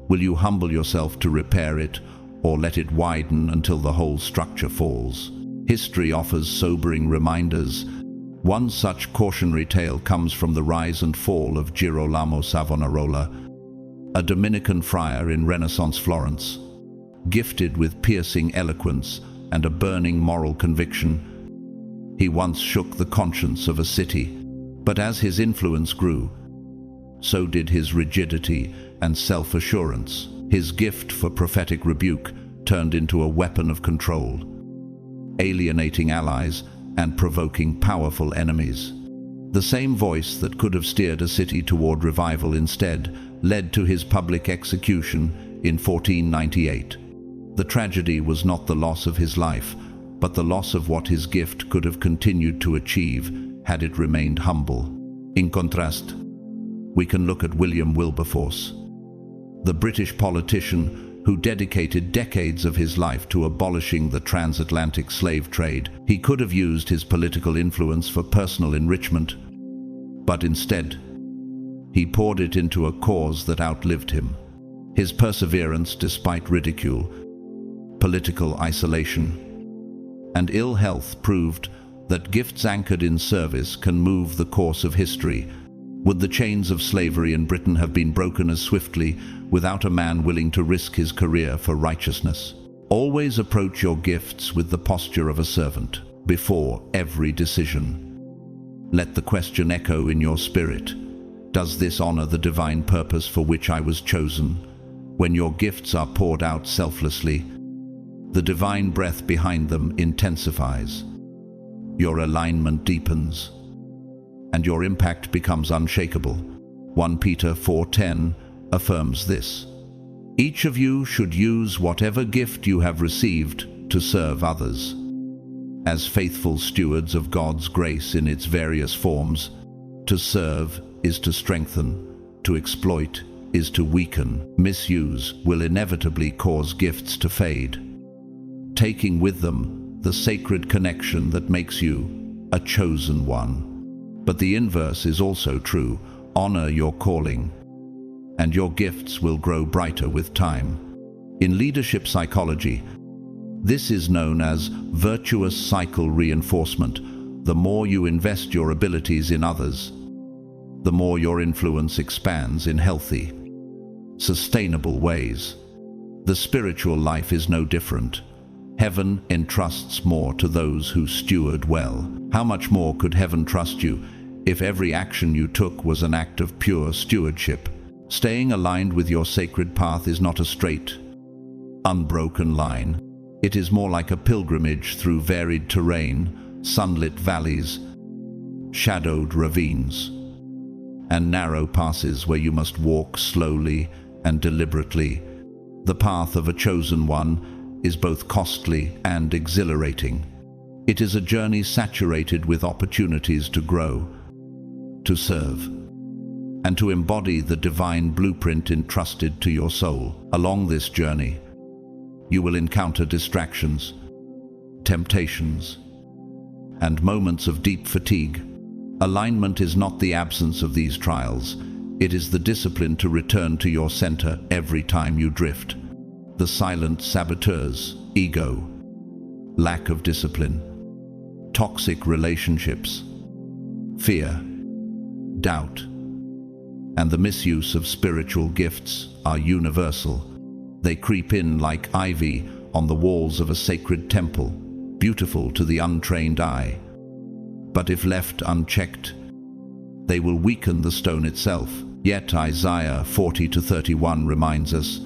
will you humble yourself to repair it, or let it widen until the whole structure falls? History offers sobering reminders. One such cautionary tale comes from the rise and fall of Girolamo Savonarola, a Dominican friar in Renaissance Florence. Gifted with piercing eloquence and a burning moral conviction, he once shook the conscience of a city. But as his influence grew, so did his rigidity and self-assurance. His gift for prophetic rebuke turned into a weapon of control, alienating allies and provoking powerful enemies. The same voice that could have steered a city toward revival instead led to his public execution in 1498. The tragedy was not the loss of his life, but the loss of what his gift could have continued to achieve had it remained humble. In contrast, we can look at William Wilberforce, the British politician who dedicated decades of his life to abolishing the transatlantic slave trade. He could have used his political influence for personal enrichment, but instead, he poured it into a cause that outlived him. His perseverance despite ridicule, political isolation, and ill health proved that gifts anchored in service can move the course of history. Would the chains of slavery in Britain have been broken as swiftly without a man willing to risk his career for righteousness? Always approach your gifts with the posture of a servant before every decision. Let the question echo in your spirit: does this honor the divine purpose for which I was chosen? When your gifts are poured out selflessly, the divine breath behind them intensifies. Your alignment deepens, and your impact becomes unshakable. 1 Peter 4:10 affirms this. Each of you should use whatever gift you have received to serve others. As faithful stewards of God's grace in its various forms, to serve is to strengthen, to exploit is to weaken. Misuse will inevitably cause gifts to fade, taking with them the sacred connection that makes you a chosen one. But the inverse is also true. Honor your calling, and your gifts will grow brighter with time. In leadership psychology, this is known as virtuous cycle reinforcement. The more you invest your abilities in others, the more your influence expands in healthy, sustainable ways. The spiritual life is no different. Heaven entrusts more to those who steward well. How much more could heaven trust you if every action you took was an act of pure stewardship? Staying aligned with your sacred path is not a straight, unbroken line. It is more like a pilgrimage through varied terrain, sunlit valleys, shadowed ravines, and narrow passes where you must walk slowly and deliberately. The path of a chosen one is both costly and exhilarating. It is a journey saturated with opportunities to grow, to serve, and to embody the divine blueprint entrusted to your soul. Along this journey, you will encounter distractions, temptations, and moments of deep fatigue. Alignment is not the absence of these trials. It is the discipline to return to your center every time you drift. The silent saboteurs: ego, lack of discipline, toxic relationships, fear, doubt, and the misuse of spiritual gifts are universal. They creep in like ivy on the walls of a sacred temple, beautiful to the untrained eye. But if left unchecked, they will weaken the stone itself. Yet Isaiah 40:31 reminds us,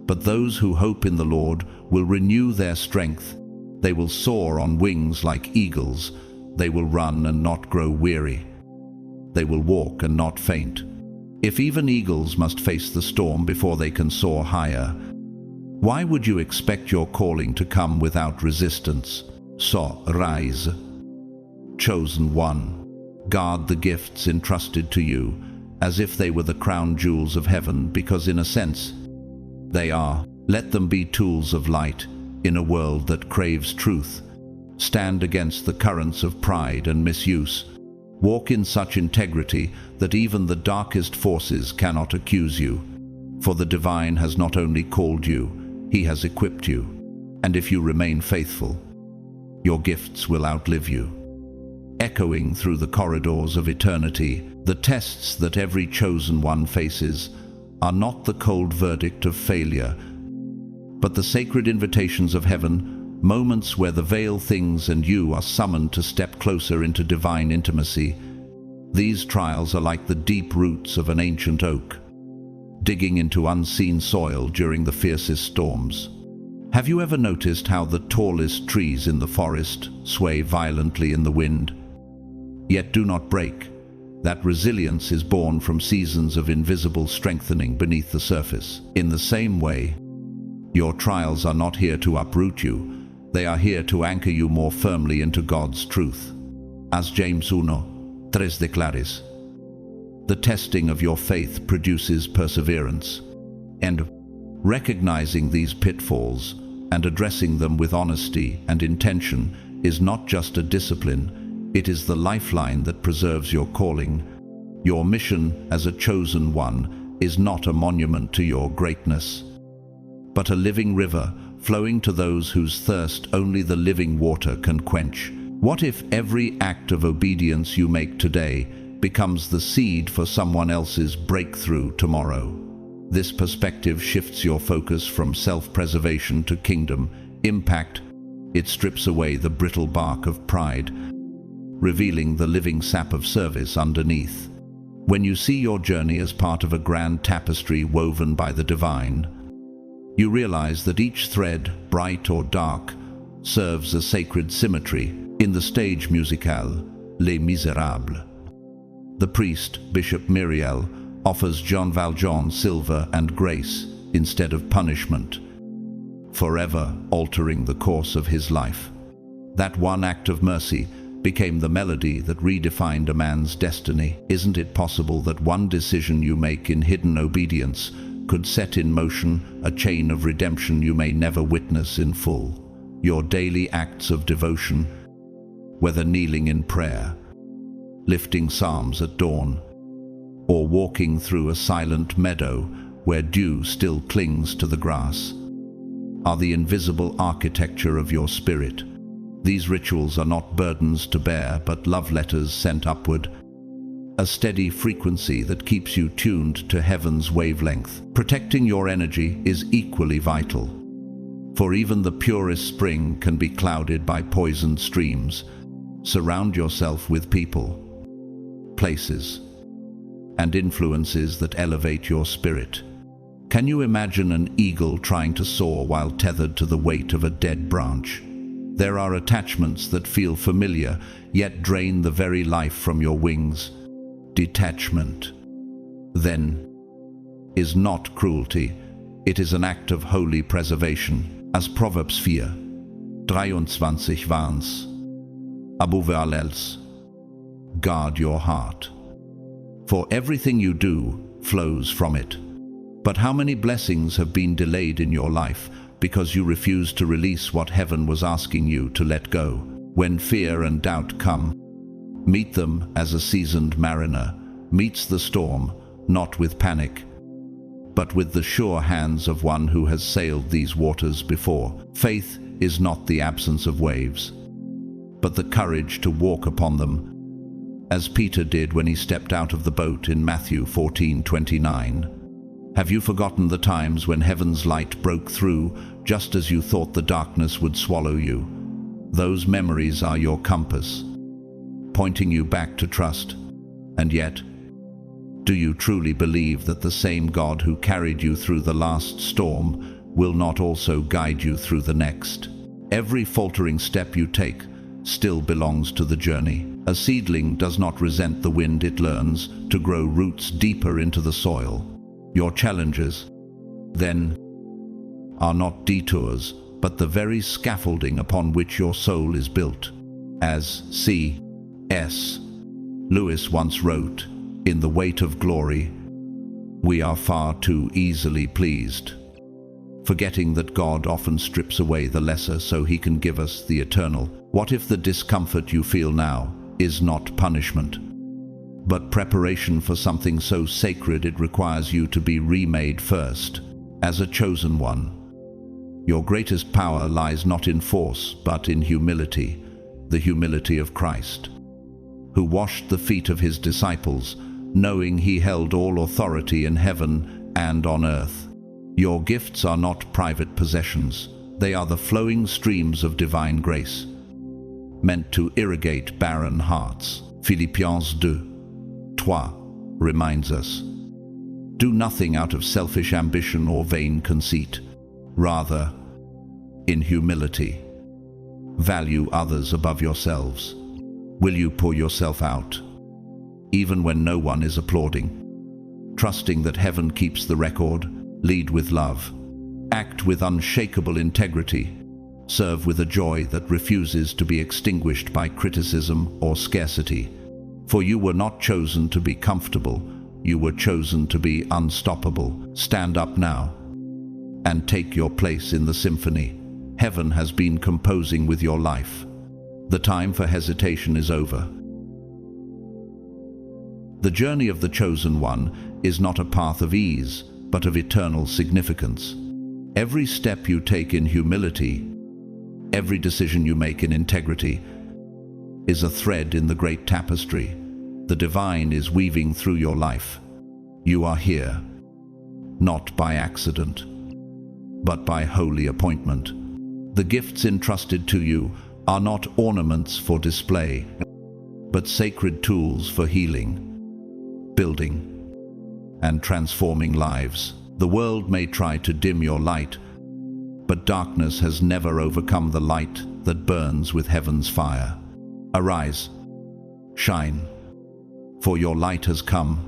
"But those who hope in the Lord will renew their strength. They will soar on wings like eagles. They will run and not grow weary. They will walk and not faint." If even eagles must face the storm before they can soar higher, why would you expect your calling to come without resistance? So, rise. Chosen one, guard the gifts entrusted to you as if they were the crown jewels of heaven, because in a sense, they are. Let them be tools of light in a world that craves truth. Stand against the currents of pride and misuse. Walk in such integrity that even the darkest forces cannot accuse you. For the divine has not only called you, he has equipped you. And if you remain faithful, your gifts will outlive you. Echoing through the corridors of eternity, the tests that every chosen one faces are not the cold verdict of failure, but the sacred invitations of heaven, moments where the veil things and you are summoned to step closer into divine intimacy. These trials are like the deep roots of an ancient oak, digging into unseen soil during the fiercest storms. Have you ever noticed how the tallest trees in the forest sway violently in the wind, yet do not break? That resilience is born from seasons of invisible strengthening beneath the surface. In the same way, your trials are not here to uproot you. They are here to anchor you more firmly into God's truth. As James 1:3 declares, the testing of your faith produces perseverance. And recognizing these pitfalls and addressing them with honesty and intention is not just a discipline, it is the lifeline that preserves your calling. Your mission as a chosen one is not a monument to your greatness, but a living river flowing to those whose thirst only the living water can quench. What if every act of obedience you make today becomes the seed for someone else's breakthrough tomorrow? This perspective shifts your focus from self-preservation to kingdom impact. It strips away the brittle bark of pride, revealing the living sap of service underneath. When you see your journey as part of a grand tapestry woven by the divine, you realize that each thread, bright or dark, serves a sacred symmetry. In the stage musicale, Les Misérables, the priest, Bishop Myriel, offers Jean Valjean silver and grace instead of punishment, forever altering the course of his life. That one act of mercy became the melody that redefined a man's destiny. Isn't it possible that one decision you make in hidden obedience could set in motion a chain of redemption you may never witness in full? Your daily acts of devotion, whether kneeling in prayer, lifting psalms at dawn, or walking through a silent meadow where dew still clings to the grass, are the invisible architecture of your spirit. These rituals are not burdens to bear, but love letters sent upward, a steady frequency that keeps you tuned to heaven's wavelength. Protecting your energy is equally vital, for even the purest spring can be clouded by poisoned streams. Surround yourself with people, places, and influences that elevate your spirit. Can you imagine an eagle trying to soar while tethered to the weight of a dead branch? There are attachments that feel familiar, yet drain the very life from your wings. Detachment, then, is not cruelty. It is an act of holy preservation. As Proverbs 4:23 warns, above all else, guard your heart, for everything you do flows from it. But how many blessings have been delayed in your life because you refused to release what heaven was asking you to let go? When fear and doubt come, meet them as a seasoned mariner meets the storm, not with panic, but with the sure hands of one who has sailed these waters before. Faith is not the absence of waves, but the courage to walk upon them, as Peter did when he stepped out of the boat in Matthew 14:29. Have you forgotten the times when heaven's light broke through just as you thought the darkness would swallow you? Those memories are your compass, pointing you back to trust. And yet, do you truly believe that the same God who carried you through the last storm will not also guide you through the next? Every faltering step you take still belongs to the journey. A seedling does not resent the wind. It learns to grow roots deeper into the soil. Your challenges, then, are not detours, but the very scaffolding upon which your soul is built. As C.S. Lewis once wrote, "In the weight of glory, we are far too easily pleased, forgetting that God often strips away the lesser so he can give us the eternal." What if the discomfort you feel now is not punishment, but preparation for something so sacred it requires you to be remade first, as a chosen one? Your greatest power lies not in force, but in humility, the humility of Christ, who washed the feet of his disciples, knowing he held all authority in heaven and on earth. Your gifts are not private possessions. They are the flowing streams of divine grace, meant to irrigate barren hearts. Philippians 2:3 reminds us, "Do nothing out of selfish ambition or vain conceit. Rather, in humility, value others above yourselves." Will you pour yourself out, even when no one is applauding? Trusting that heaven keeps the record, lead with love, act with unshakable integrity, serve with a joy that refuses to be extinguished by criticism or scarcity. For you were not chosen to be comfortable, you were chosen to be unstoppable. Stand up now and take your place in the symphony heaven has been composing with your life. The time for hesitation is over. The journey of the chosen one is not a path of ease, but of eternal significance. Every step you take in humility, every decision you make in integrity, is a thread in the great tapestry. The divine is weaving through your life. You are here, not by accident, but by holy appointment. The gifts entrusted to you are not ornaments for display, but sacred tools for healing, building, and transforming lives. The world may try to dim your light, but darkness has never overcome the light that burns with heaven's fire. Arise, shine, for your light has come,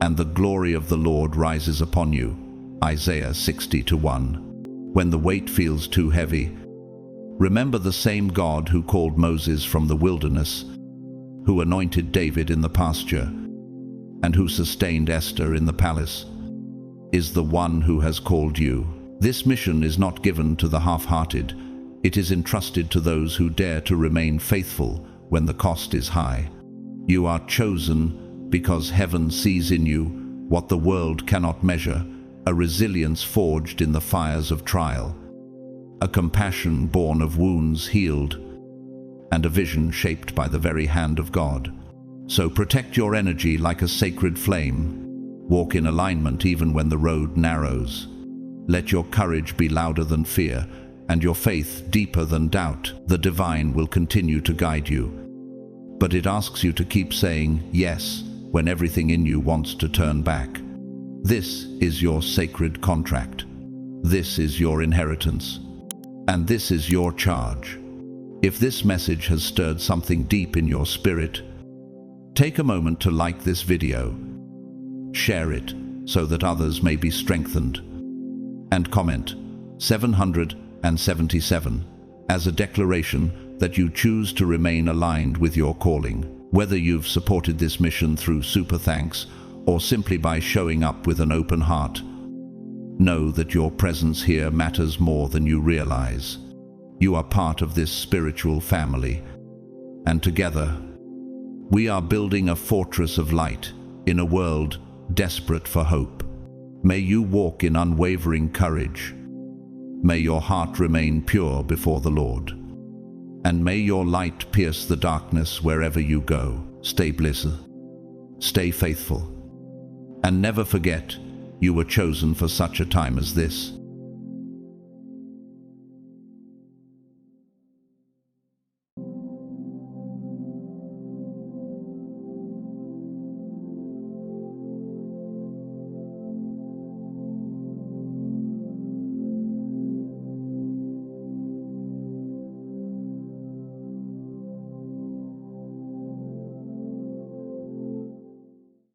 and the glory of the Lord rises upon you. Isaiah 60:1. When the weight feels too heavy, remember the same God who called Moses from the wilderness, who anointed David in the pasture, and who sustained Esther in the palace, is the one who has called you. This mission is not given to the half-hearted. It is entrusted to those who dare to remain faithful when the cost is high. You are chosen because heaven sees in you what the world cannot measure, a resilience forged in the fires of trial, a compassion born of wounds healed, and a vision shaped by the very hand of God. So protect your energy like a sacred flame. Walk in alignment even when the road narrows. Let your courage be louder than fear, and your faith deeper than doubt. The divine will continue to guide you, but it asks you to keep saying yes when everything in you wants to turn back. This is your sacred contract. This is your inheritance. And this is your charge. If this message has stirred something deep in your spirit, take a moment to like this video, share it so that others may be strengthened, and comment 777 as a declaration that you choose to remain aligned with your calling. Whether you've supported this mission through super thanks or simply by showing up with an open heart, know that your presence here matters more than you realize. You are part of this spiritual family, and together, we are building a fortress of light in a world desperate for hope. May you walk in unwavering courage. May your heart remain pure before the Lord. And may your light pierce the darkness wherever you go. Stay blessed, stay faithful, and never forget you were chosen for such a time as this.